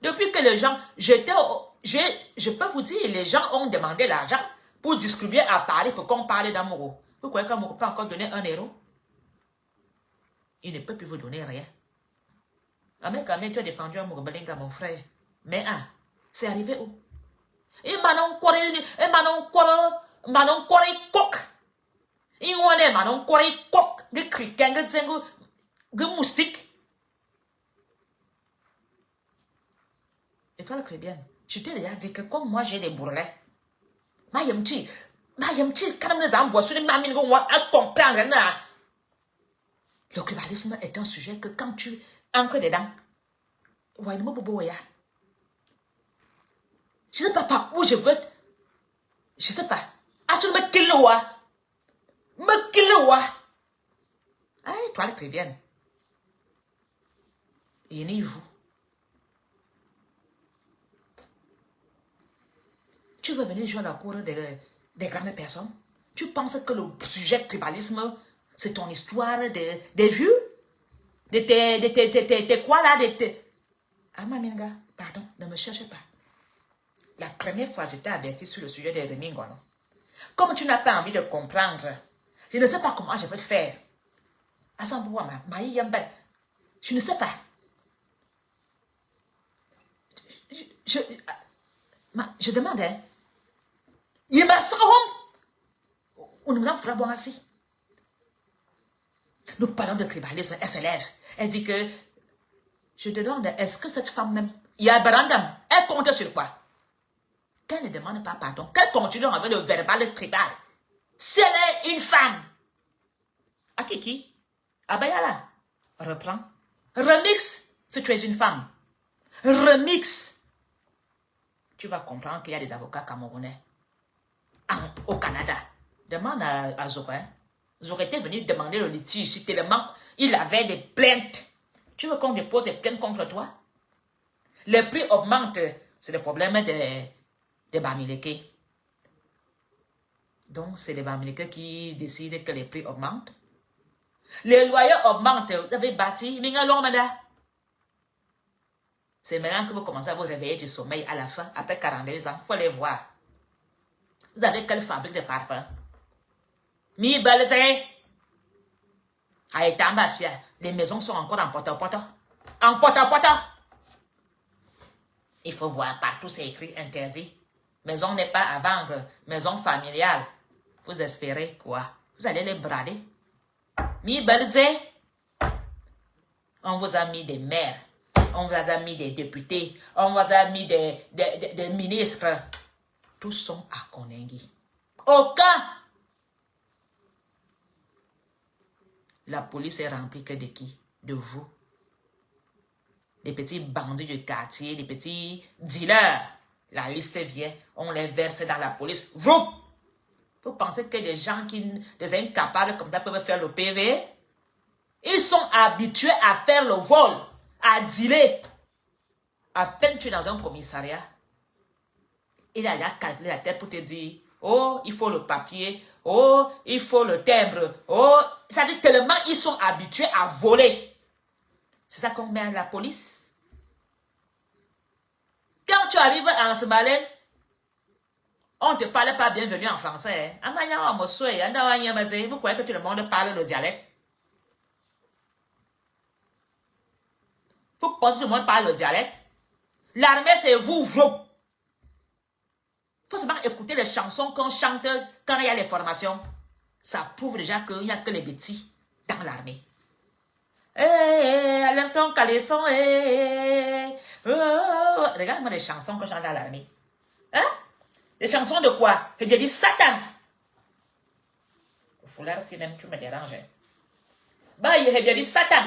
Depuis que les gens, je peux vous dire, les gens ont demandé l'argent pour distribuer à Paris pour qu'on parle d'Amourou. Vous croyez qu'Amourou peut encore donner 1 euro? Il ne peut plus vous donner rien. Mais quand même, tu as défendu Amouroubeling à mon frère. Mais c'est arrivé où? Et Manon Kore coq. Et on est Manon Kore coq. De criquin, de moustique. École chrétienne, je t'ai déjà dit que comme moi j'ai des bourrelets, quand même les amboissons, les mamines vont comprendre. Le tribalisme est un sujet que quand tu ancres dedans, je ne sais pas par où je veux. Je ne sais pas. Me kilowa. Aïe, toi, les chrétiennes. Et ni vous. Tu veux venir jouer à la cour des grandes personnes? Tu penses que le sujet tribalisme, c'est ton histoire des vieux? De tes quoi là? Ah, Maminga, pardon, ne me cherche pas. La première fois, je t'ai averti sur le sujet des Remingono. Comme tu n'as pas envie de comprendre, je ne sais pas comment je vais faire. Je ne sais pas. Je demande, hein. Il m'a sauvé. On nous a fait bon assis. Nous parlons de tribalisme, elle se lève. Elle dit que, je te demande, est-ce que cette femme même, il y a Brandam, elle compte sur quoi? Qu'elle ne demande pas pardon, qu'elle continue avec le verbal tribal. Si elle est une femme, à qui? Abayala, reprends. Remix, si tu es une femme. Remix. Tu vas comprendre qu'il y a des avocats camerounais au Canada. Demande à Zoré. Zoré était venu demander le litige ici tellement il avait des plaintes. Tu veux qu'on dépose des plaintes contre toi? Les prix augmentent. C'est le problème des Bamileke. Donc, c'est les Bamileke qui décident que les prix augmentent. Les loyers augmentent. Vous avez bâti. C'est maintenant que vous commencez à vous réveiller du sommeil à la fin, après 42 ans. Il faut les voir. Vous avez quelle fabrique de parfums? Mi Belze. À Etambafia, les maisons sont encore en porte-à-porte. En porte-à-porte. Il faut voir partout, c'est écrit interdit. Maison n'est pas à vendre. Maison familiale. Vous espérez quoi? Vous allez les brader. Mi Belze. On vous a mis des maires. On vous a mis des députés. On vous a mis des ministres. Tous sont à Konengi. Aucun. La police est remplie que de qui? De vous. Les petits bandits du quartier, les petits dealers. La liste vient, on les verse dans la police. Vous pensez que des gens des incapables comme ça peuvent faire le PV? Ils sont habitués à faire le vol, à dealer. À peine tu es dans un commissariat, il a calculé la tête pour te dire, oh, il faut le papier, oh, il faut le timbre, oh, ça dit tellement ils sont habitués à voler. C'est ça qu'on met à la police. Quand tu arrives en Somalie, on ne te parle pas bienvenue en français. Vous croyez que tout le monde parle le dialecte? Faut que tout le monde parle le dialecte. L'armée, c'est vous. Il faut seulement écouter les chansons qu'on chante quand il y a les formations. Ça prouve déjà qu'il n'y a que les bêtis dans l'armée. Lève ton caleçon. Regarde-moi les chansons que chante dans l'armée. Hein? Les chansons de quoi? Que Dieu dit Satan. Le foulard, si même tu me déranges. Bah, il a dit Satan.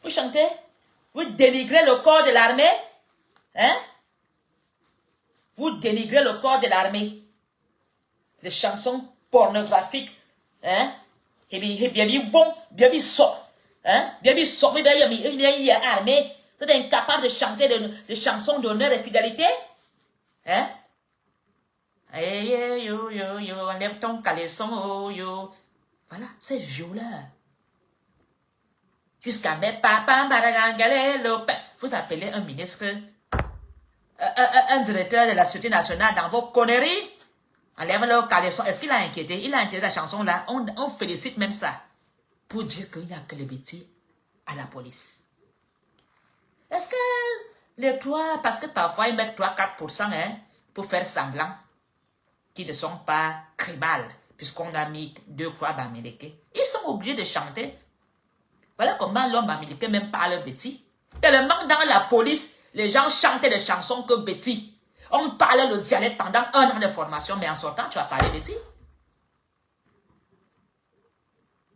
Vous chantez? Vous dénigrez le corps de l'armée? Hein? Vous dénigrez le corps de l'armée. Les chansons pornographiques. Hein? Et bien bon, bien sort. Hein? Bien sort, mais bien il y a armée. Vous êtes incapable de chanter des chansons d'honneur et fidélité? Hein? Yo, enlève ton caleçon, oh, yo. Voilà, c'est violent. Jusqu'à mes papas, vous appelez un ministre, un directeur de la Sûreté nationale dans vos conneries. Enlève le caleçon. Est-ce qu'il a inquiété? Il a inquiété la chanson là. On félicite même ça. Pour dire qu'il n'y a que les bêtis à la police. Est-ce que les 3, parce que parfois ils mettent 3-4% hein, pour faire semblant qu'ils ne sont pas tribales, puisqu'on a mis 2 croix bamileke. Ils sont obligés de chanter. Voilà comment l'homme américain même parle Betty. Tellement dans la police, les gens chantaient des chansons que Betty. On parlait le dialecte pendant 1 an de formation, mais en sortant, tu vas parler Betty.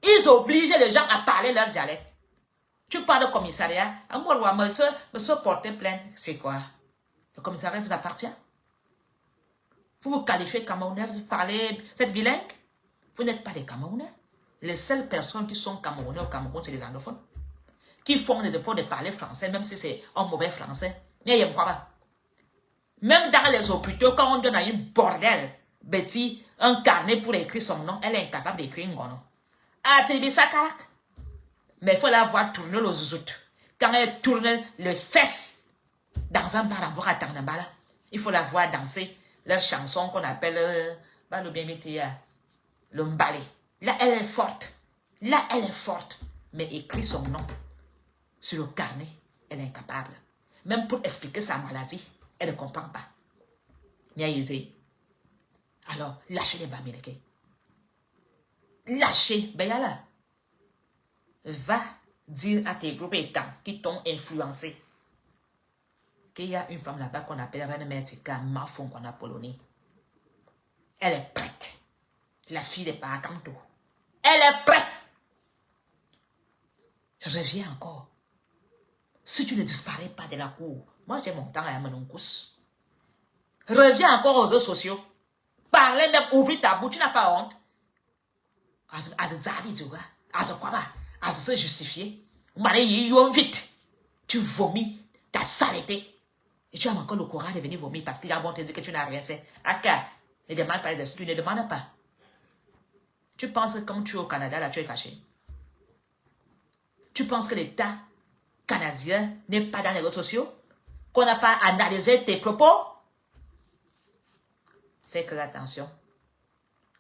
Ils obligeaient les gens à parler leur dialecte. Tu parles au commissariat, monsieur porter plainte, c'est quoi? Le commissariat vous appartient? Vous vous qualifiez Camerounais, vous parlez cette vilaine? Vous n'êtes pas des Camerounais. Les seules personnes qui sont Camerounais au Cameroun, c'est les anglophones. Qui font les efforts de parler français, même si c'est un mauvais français. Mais il y a pas. Même dans les hôpitaux, quand on donne à une bordel, Betty, un carnet pour écrire son nom, elle est incapable d'écrire un nom. Ah, tu ça, carac. Mais il faut la voir tourner le zout. Quand elle tourne les fesses dans un bar, il faut la voir danser leur chanson qu'on appelle le mbalé. Là, elle est forte. Là, elle est forte. Mais écrit son nom sur le carnet, elle est incapable. Même pour expliquer sa maladie, elle ne comprend pas. Alors, lâchez les Bamileke. lâché, ben là. Va dire à tes groupes étants qui t'ont influencé qu'il y a une femme là-bas qu'on appelle Reine Mertika, Mafon qu'on a polonais. Elle est prête. La fille des Paracanto. Elle est prête. Reviens encore. Si tu ne disparais pas de la cour, moi j'ai mon temps à Manonkus. Reviens encore aux réseaux sociaux. Parlez même, ouvrir ta bouche, tu n'as pas honte. À se justifier. Vite. Tu vomis ta saleté. Et tu as encore le courage de venir vomir parce qu'ils vont te dire que tu n'as rien fait. Aka, ne demande pas les excuses, ne demande pas. Tu penses que comme tu es au Canada, là, tu es caché. Tu penses que l'État canadien n'est pas dans les réseaux sociaux? Qu'on n'a pas analysé tes propos? Fais que attention.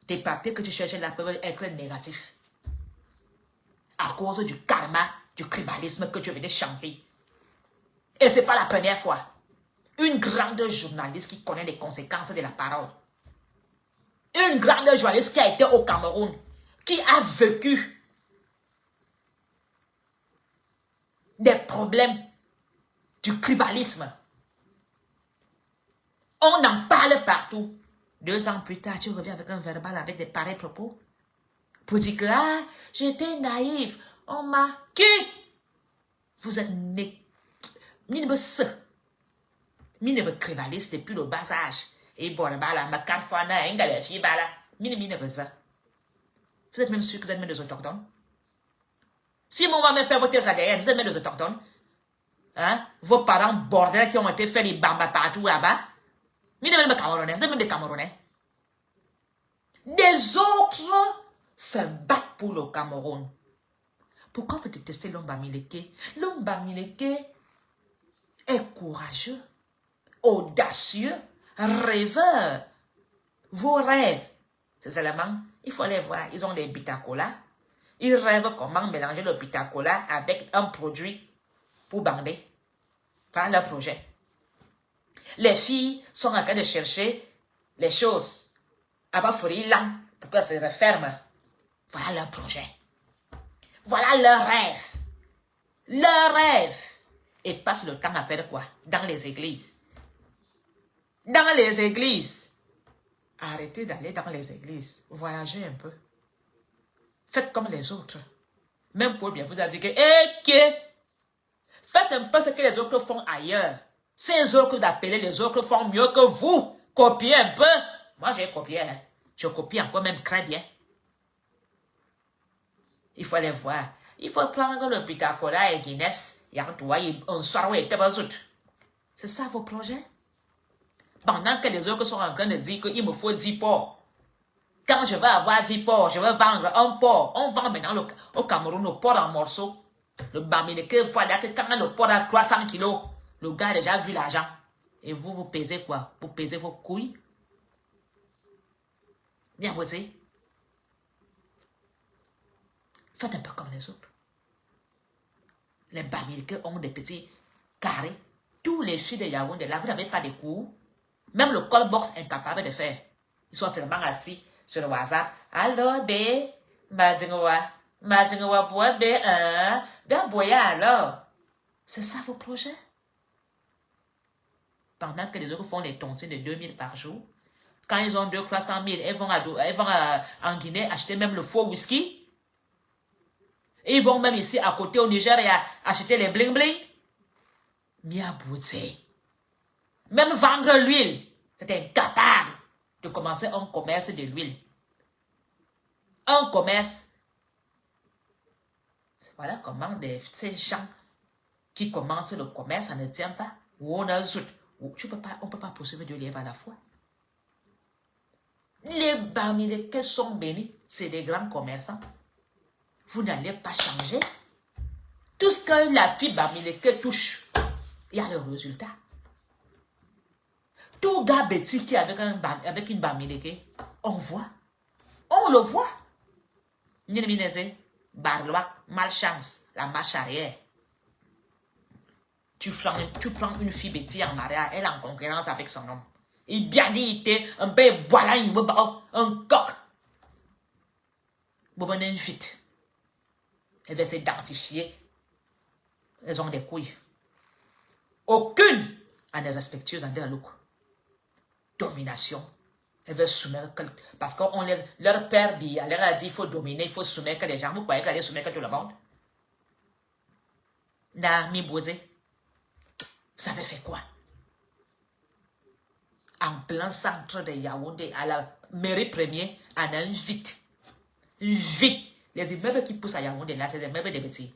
Tes papiers que tu cherches là peuvent être négatifs. À cause du karma, du tribalisme que tu venais chanter. Et ce n'est pas la première fois. Une grande journaliste qui connaît les conséquences de la parole. Une grande journaliste qui a été au Cameroun, qui a vécu des problèmes du tribalisme. On en parle partout. 2 ans plus tard, tu reviens avec un verbal avec des pareils propos. Pour dire que, j'étais naïf. On m'a... Qui? Vous êtes né... Minebe tribaliste depuis le bas âge. Et bon, là, ma carfana, un gars, fille, là. Minebe ça. Vous êtes même sûr que vous êtes même des autochtones? Si mon maman fait voter ADN, vous êtes même des autochtones? Hein? Vos parents bordels qui ont été fait les bambas partout là-bas? Minebe même Camerounais, vous êtes même des Camerounais. Des autres se battent pour le Cameroun. Pourquoi vous détestez l'homme Bamileke? L'homme Bamileke est courageux, audacieux, rêveur. Vos rêves, c'est seulement, il faut les voir, ils ont des bitacolas. Ils rêvent comment mélanger le bitacola avec un produit pour bander. Voilà leur projet. Les filles sont en train de chercher les choses à Bafoury là pour que ça se referme. Voilà leur projet. Voilà leur rêve. Leur rêve. Et passe le temps à faire quoi? Dans les églises. Dans les églises. Arrêtez d'aller dans les églises. Voyagez un peu. Faites comme les autres. Même pour bien vous a dit que, faites un peu ce que les autres font ailleurs. Ces autres d'appelés, les autres font mieux que vous. Copiez un peu. Moi, j'ai copié. Hein. Je copie encore même très bien. Il faut les voir. Il faut prendre le Pitacola et Guinness. Et un soir, c'est ça vos projets? Pendant que les autres sont en train de dire qu'il me faut 10 porcs. Quand je vais avoir 10 porcs, je vais vendre un porc. On vend maintenant au Cameroun le porc en morceaux. Le Bamileke, voilà que quand le porc a 300 kilos, le gars a déjà vu l'argent. Et vous, vous pesez quoi? Vous pesez vos couilles? Bien posé. Faites un peu comme les autres. Les Bamileke ont des petits carrés. Tous les filles de Yaoundé, là, vous n'avez pas de cours. Même le call box incapable de faire. Ils sont seulement assis sur le WhatsApp. Allô, bé, Madingowa, bois, bé, bien boya alors. C'est ça vos projets? Pendant que les autres font les tontines de 2000 par jour, quand ils ont 200-300 000, elles vont en Guinée acheter même le faux whisky. Et ils vont même ici à côté au Nigeria acheter les bling-bling. Mia bouté. Même vendre l'huile, c'est incapable de commencer un commerce de l'huile. Un commerce. Voilà comment ces gens qui commencent le commerce, ça ne tient pas. Ou on a on ne peut pas poursuivre 2 lièvres à la fois. Les Bamileke sont bénis, c'est des grands commerçants. Vous n'allez pas changer. Tout ce que la fille Bamileke touche, il y a le résultat. Tout gars bêtis qui est avec une Bamileke, on voit. On le voit. Barlois, malchance, la marche arrière. Tu prends une fille bêtise en mariage, elle est en concurrence avec son homme. Il bien dit, il était un peu voilà, un coq. Bon, vite. Elle va s'identifier. Elles ont des couilles. Aucune en est respectueuse en leur look. Domination. Elle veut soumettre. Parce que leur père dit, leur a dit, il faut dominer, il faut soumettre les gens. Vous croyez qu'elle allait soumettre tout le monde? Na mi Bosé. Vous avez fait quoi? En plein centre de Yaoundé, à la mairie première, on a une vite. Une vite. Les immeubles qui poussent à Yaoundé, là, c'est des immeubles de petits.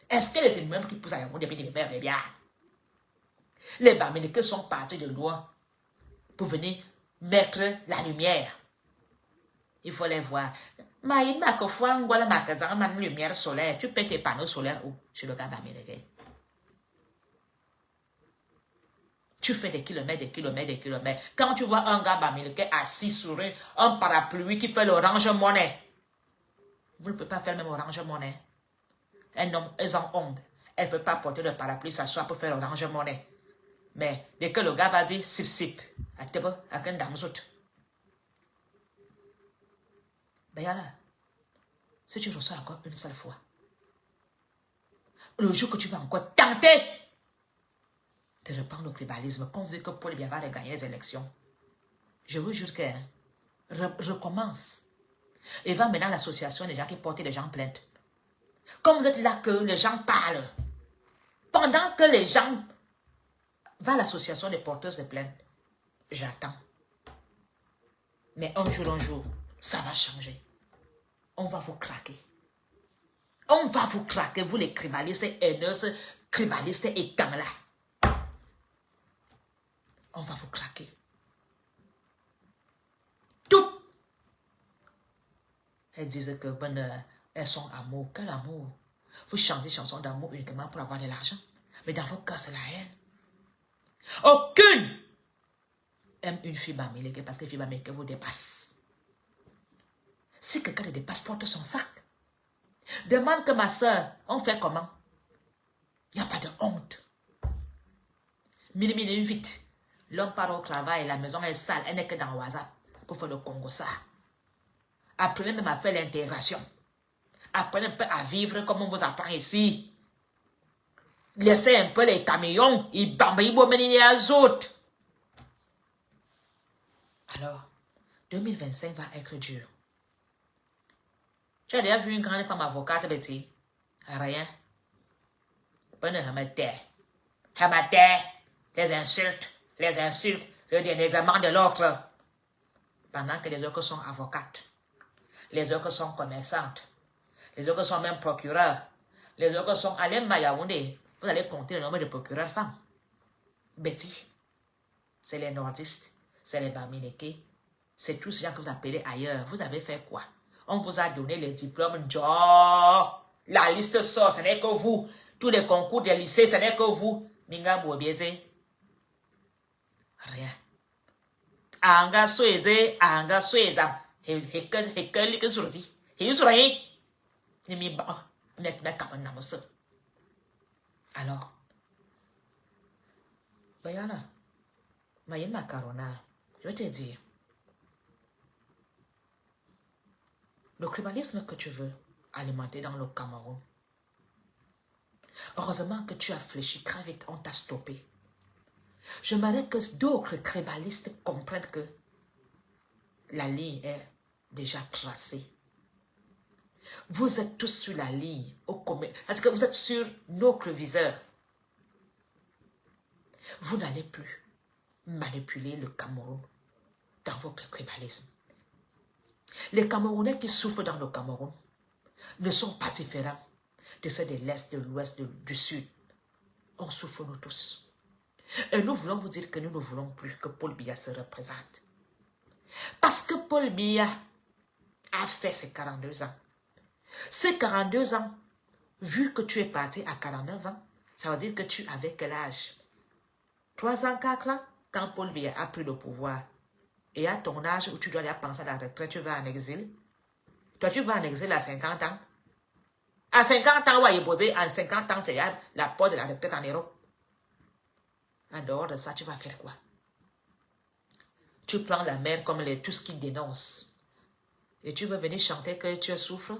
Est-ce que les immeubles qui poussent à Yaoundé, c'est bien? Les Bamileke sont partis de loin pour venir mettre la lumière. Il faut les voir. Maïd Makofouan, voilà Makazan, une lumière solaire. Tu payes tes panneaux solaires où? Chez le gars Bamileke. Tu fais des kilomètres, des kilomètres, des kilomètres. Quand tu vois un gars Bamileke assis sur un parapluie qui fait l'orange monnaie, vous ne pouvez pas faire le même orange monnaie. Elles ont honte. Elle ne peut pas porter le parapluie, s'asseoir pour faire l'orange monnaie. Mais dès que le gars va dire sip sip, avec un dame zout. Ben là, si tu reçois encore une seule fois, le jour que tu vas encore tenter de reprendre le tribalisme, qu'on veut que Paul Biya va gagner les élections, je vous jure que recommence. Et va maintenant l'association des gens qui portent les gens plainte. Comme vous êtes là que les gens parlent, pendant que les gens va à l'association des porteuses de plainte, j'attends. Mais un jour, ça va changer. On va vous craquer. On va vous craquer, vous les tribalistes haineuses, tribalistes étants là. On va vous craquer. Tout. Elles disent que elles sont amour. Quel amour? Vous chantez des chansons d'amour uniquement pour avoir de l'argent. Mais dans vos cas, c'est la haine. Aucune aime une fille Bamileke parce que fille Bamileke vous dépasse. Si quelqu'un te dépasse, porte son sac. Demande que ma soeur, on fait comment? Il n'y a pas de honte. Mini vite. L'homme part au travail, la maison est sale, elle n'est que dans WhatsApp pour faire le Congo ça. Apprenez même à faire l'intégration. Apprenez un peu à vivre comme on vous apprend ici. Laissez un peu les camions, ils bambent, les autres. Alors, 2025 va être dur. Tu as déjà vu une grande femme avocate, Betty? Rien. Bonne Hamate. Les insultes, le dénigrement de l'autre. Pendant que les autres sont avocates. Les autres sont commerçantes. Les autres sont même procureurs. Les autres sont allés à Yaoundé. Vous allez compter le nombre de procureurs femmes. Betty, c'est les nordistes, c'est les Bamileke, c'est tous ces gens que vous appelez ailleurs. Vous avez fait quoi? On vous a donné les diplômes. La liste sort, ce n'est que vous. Tous les concours des lycées, ce n'est que vous. Minga Bobieze. Rien. Anga Sueze, Anga Sueza. Hekel Surdi. Hisrai. Nimi ba. Net me kamanamos. Alors. Bayana. Mayen Macarona. Je vais te dire. Le tribalisme que tu veux alimenter dans le Cameroun. Heureusement que tu as fléchi très vite, on t'a stoppé. J'aimerais que d'autres tribalistes comprennent que la ligne est déjà tracée. Vous êtes tous sur la ligne, parce que vous êtes sur notre viseur. Vous n'allez plus manipuler le Cameroun dans votre tribalisme. Les Camerounais qui souffrent dans le Cameroun ne sont pas différents de ceux de l'Est, de l'Ouest, du Sud. On souffre nous tous. Et nous voulons vous dire que nous ne voulons plus que Paul Biya se représente. Parce que Paul Biya a fait ses 42 ans. Ces 42 ans, vu que tu es parti à 49 ans, ça veut dire que tu avais quel âge? 3 ans, 4 ans, quand Paul Biya a pris le pouvoir. Et à ton âge où tu dois aller penser à la retraite, tu vas en exil. Toi, tu vas en exil à 50 ans. À 50 ans, ouais, posé, à 50 ans, c'est la porte de la retraite en Europe. En dehors de ça, tu vas faire quoi? Tu prends la mer comme tout ce qui dénonce. Et tu veux venir chanter que tu souffres?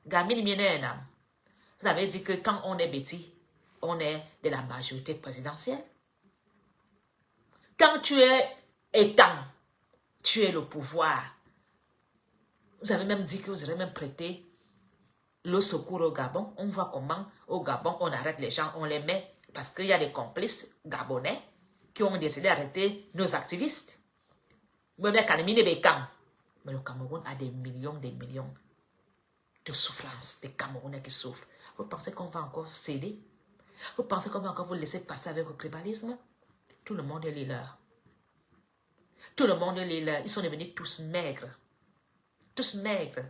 Gamine Mienenam, vous avez dit que quand on est bêtis, on est de la majorité présidentielle. Quand tu es étant, tu es le pouvoir. Vous avez même dit que vous aurez même prêté le secours au Gabon. On voit comment au Gabon, on arrête les gens, on les met. Parce qu'il y a des complices gabonais qui ont décidé d'arrêter nos activistes. Mais le Cameroun a des millions de souffrances, des Camerounais qui souffrent. Vous pensez qu'on va encore céder? Vous pensez qu'on va encore vous laisser passer avec le tribalisme? Tout le monde est les leurs. Tout le monde est les leurs. Ils sont devenus tous maigres. Tous maigres.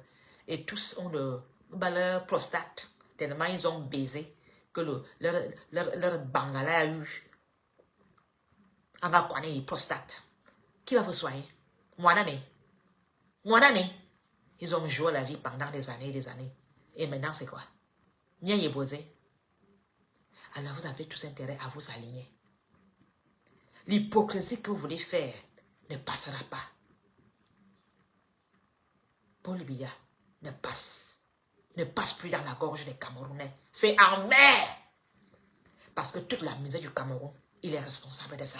Et tous ont leur prostate. Tellement ils ont baisé que leur bangala a eu. On va connaître prostate. Qui va vous soigner? Moi-même. Ils ont joué la vie pendant des années et des années. Et maintenant, c'est quoi? Bien y posé. Alors, vous avez tous intérêt à vous aligner. L'hypocrisie que vous voulez faire ne passera pas. Paul Biya ne passe plus dans la gorge des Camerounais. C'est en mer. Parce que toute la misère du Cameroun, il est responsable de ça.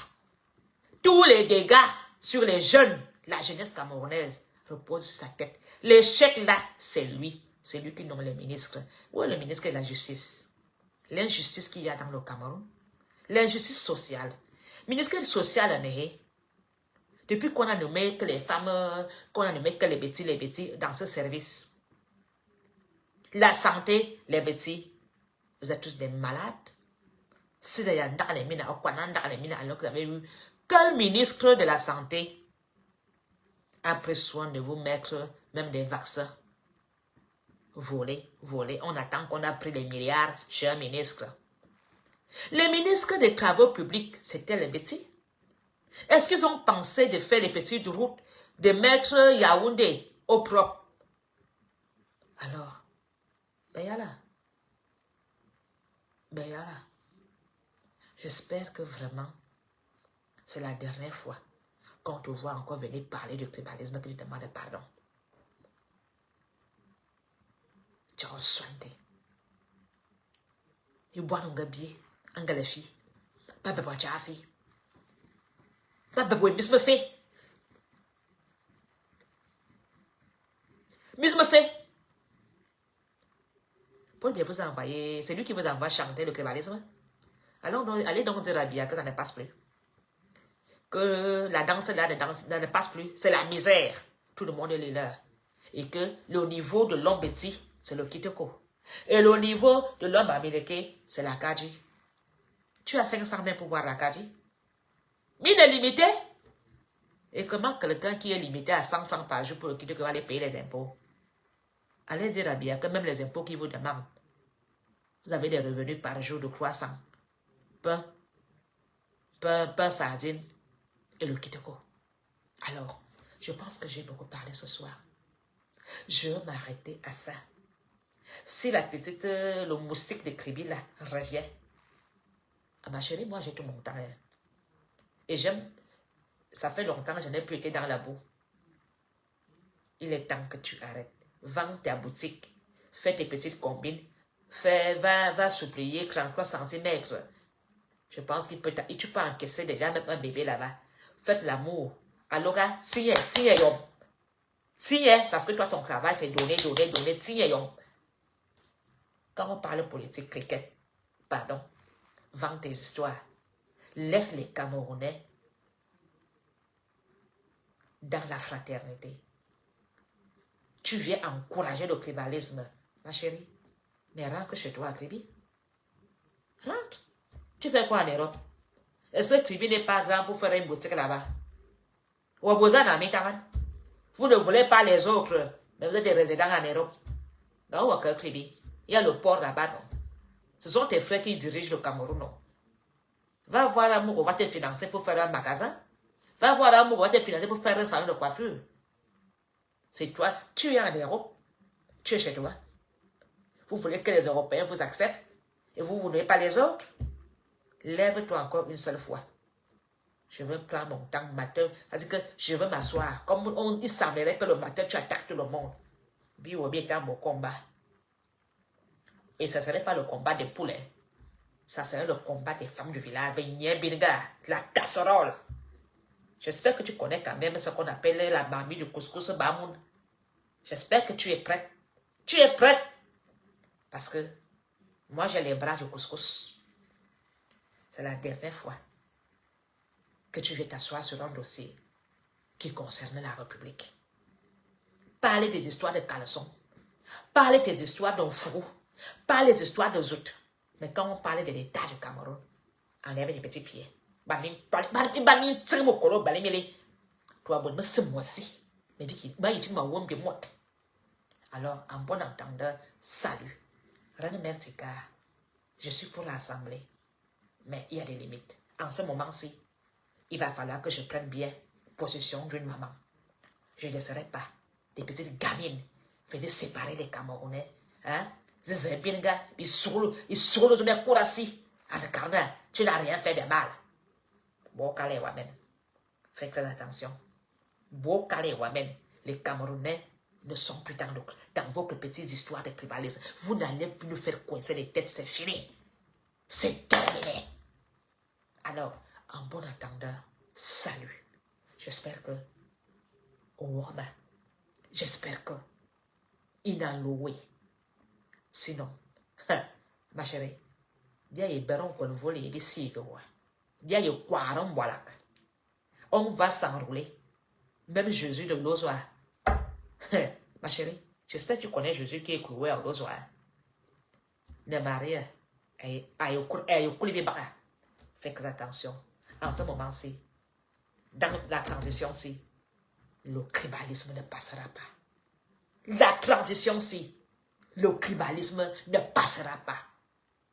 Tous les dégâts sur les jeunes, la jeunesse camerounaise, reposent sur sa tête. L'échec là, c'est lui. C'est lui qui nomme les ministres. Où est le ministre de la Justice? L'injustice qu'il y a dans le Cameroun. L'injustice sociale. Ministère social, depuis qu'on a nommé que les femmes, qu'on a nommé que les bêtis dans ce service. La santé, les bêtis, vous êtes tous des malades. Si vous avez dans les mines, alors que vous avez eu quel ministre de la santé a pris soin de vous mettre même des vaccins? Voler. On attend qu'on a pris des milliards chez un ministre. Les ministres des travaux publics, c'était les bêtis. Est-ce qu'ils ont pensé de faire les petites routes, de mettre Yaoundé au propre? Alors, Bayala. J'espère que vraiment, c'est la dernière fois qu'on te voit encore venir parler du tribalisme que tu demandes pardon. Tu as soin de. Tu bois un gabier, un galafi. Pas de bois jaffi. Pas de bois mis me fait. Paul bien vous envoyer, c'est lui qui vous envoie chanter le tribalisme. Allez donc dire à Bia que ça ne passe plus. Que la danse là ne passe plus. C'est la misère. Tout le monde est là. Et que le niveau de l'homme bêtis, c'est le kitoko. Et le niveau de l'homme américain, c'est la kaji. Tu as 500 000 pour boire la kaji. Mais il est limité. Et comment quelqu'un qui est limité à 100 francs par jour pour le kitoko va aller payer les impôts? Allez dire à Bia que même les impôts qui vous demandent, vous avez des revenus par jour de croissant. Pain, sardine et le kitoko. Alors, je pense que j'ai beaucoup parlé ce soir. Je vais m'arrêter à ça. Si la petite, le moustique de Kribi là, revient, ah ma chérie, moi j'ai tout mon temps. Hein. Et j'aime, ça fait longtemps que je n'ai plus été dans la boue. Il est temps que tu arrêtes. Vends ta boutique, fais tes petites combines, va supplier 33 cm. Je pense qu'il peut, tu peux encaisser déjà même un bébé là-bas. Faites l'amour. Alors, tiens, parce que toi, ton travail, c'est donner, tiens. Quand on parle politique, cricket, pardon, vends tes histoires. Laisse les Camerounais dans la fraternité. Tu viens encourager le tribalisme, ma chérie. Mais rentre chez toi à Kribi. Rentre. Tu fais quoi en Europe? Est-ce que Kribi n'est pas grand pour faire une boutique là-bas? Vous ne voulez pas les autres, mais vous êtes des résidents en Europe. Dans Kribi, il y a le port là-bas, non? Ce sont tes frères qui dirigent le Cameroun, non? Va voir un mot, on va te financer pour faire un magasin. Va voir un mot, on va te financer pour faire un salon de coiffure. C'est toi, tu es en Europe, tu es chez toi. Vous voulez que les Européens vous acceptent et vous ne voulez pas les autres? Lève-toi encore une seule fois. Je veux prendre mon temps matin. C'est-à-dire que je veux m'asseoir. Comme il s'avérait que le matin, tu attaques tout le monde. Bio bien dans mon combat. Et ce ne serait pas le combat des poulets. Ça serait le combat des femmes du village. La casserole. J'espère que tu connais quand même ce qu'on appelle la mamie du couscous bamoun. J'espère que tu es prête. Tu es prête. Parce que moi, j'ai les bras du couscous. C'est la dernière fois que tu veux t'asseoir sur un dossier qui concerne la République. Parler des histoires de caleçon. Parler des histoires d'un fou. Parler des histoires de zout. Mais quand on parle de l'État du Cameroun, enlève les petits pieds. Alors, en bon entendeur, salut. Reine Mertika, je suis pour l'Assemblée. Mais il y a des limites. En ce moment-ci, il va falloir que je prenne bien possession d'une maman. Je ne laisserai pas des petites gamines venir séparer les Camerounais. Hein? Ils sont sur les courassis. À ce carnet, tu n'as rien fait de mal. Bokale Wamen. Faites très attention. Bokale Wamen. Les Camerounais ne sont plus dans vos petites histoires de tribalisme. Vous n'allez plus nous faire coincer les têtes, c'est fini. C'est terminé. Alors, en bon attendant, salut. J'espère que Ouama, j'espère que Inalowe. Sinon, ma chérie, bien y beron qu'on vole et sigue. Bien y quaron walak. On va s'enrouler. Même Jésus de l'Ozoa. Ma chérie, j'espère que tu connais Jésus qui est cloué à l'Ozoa. Ne Marie, faites attention. En ce moment-ci, dans la transition-ci, le tribalisme ne passera pas. La transition-ci, le tribalisme ne passera pas.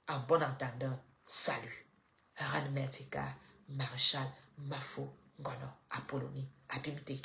En bon entendeur, salut. Ranmetika, Marshal, Mafo, Gono, Apollonie, Abimte.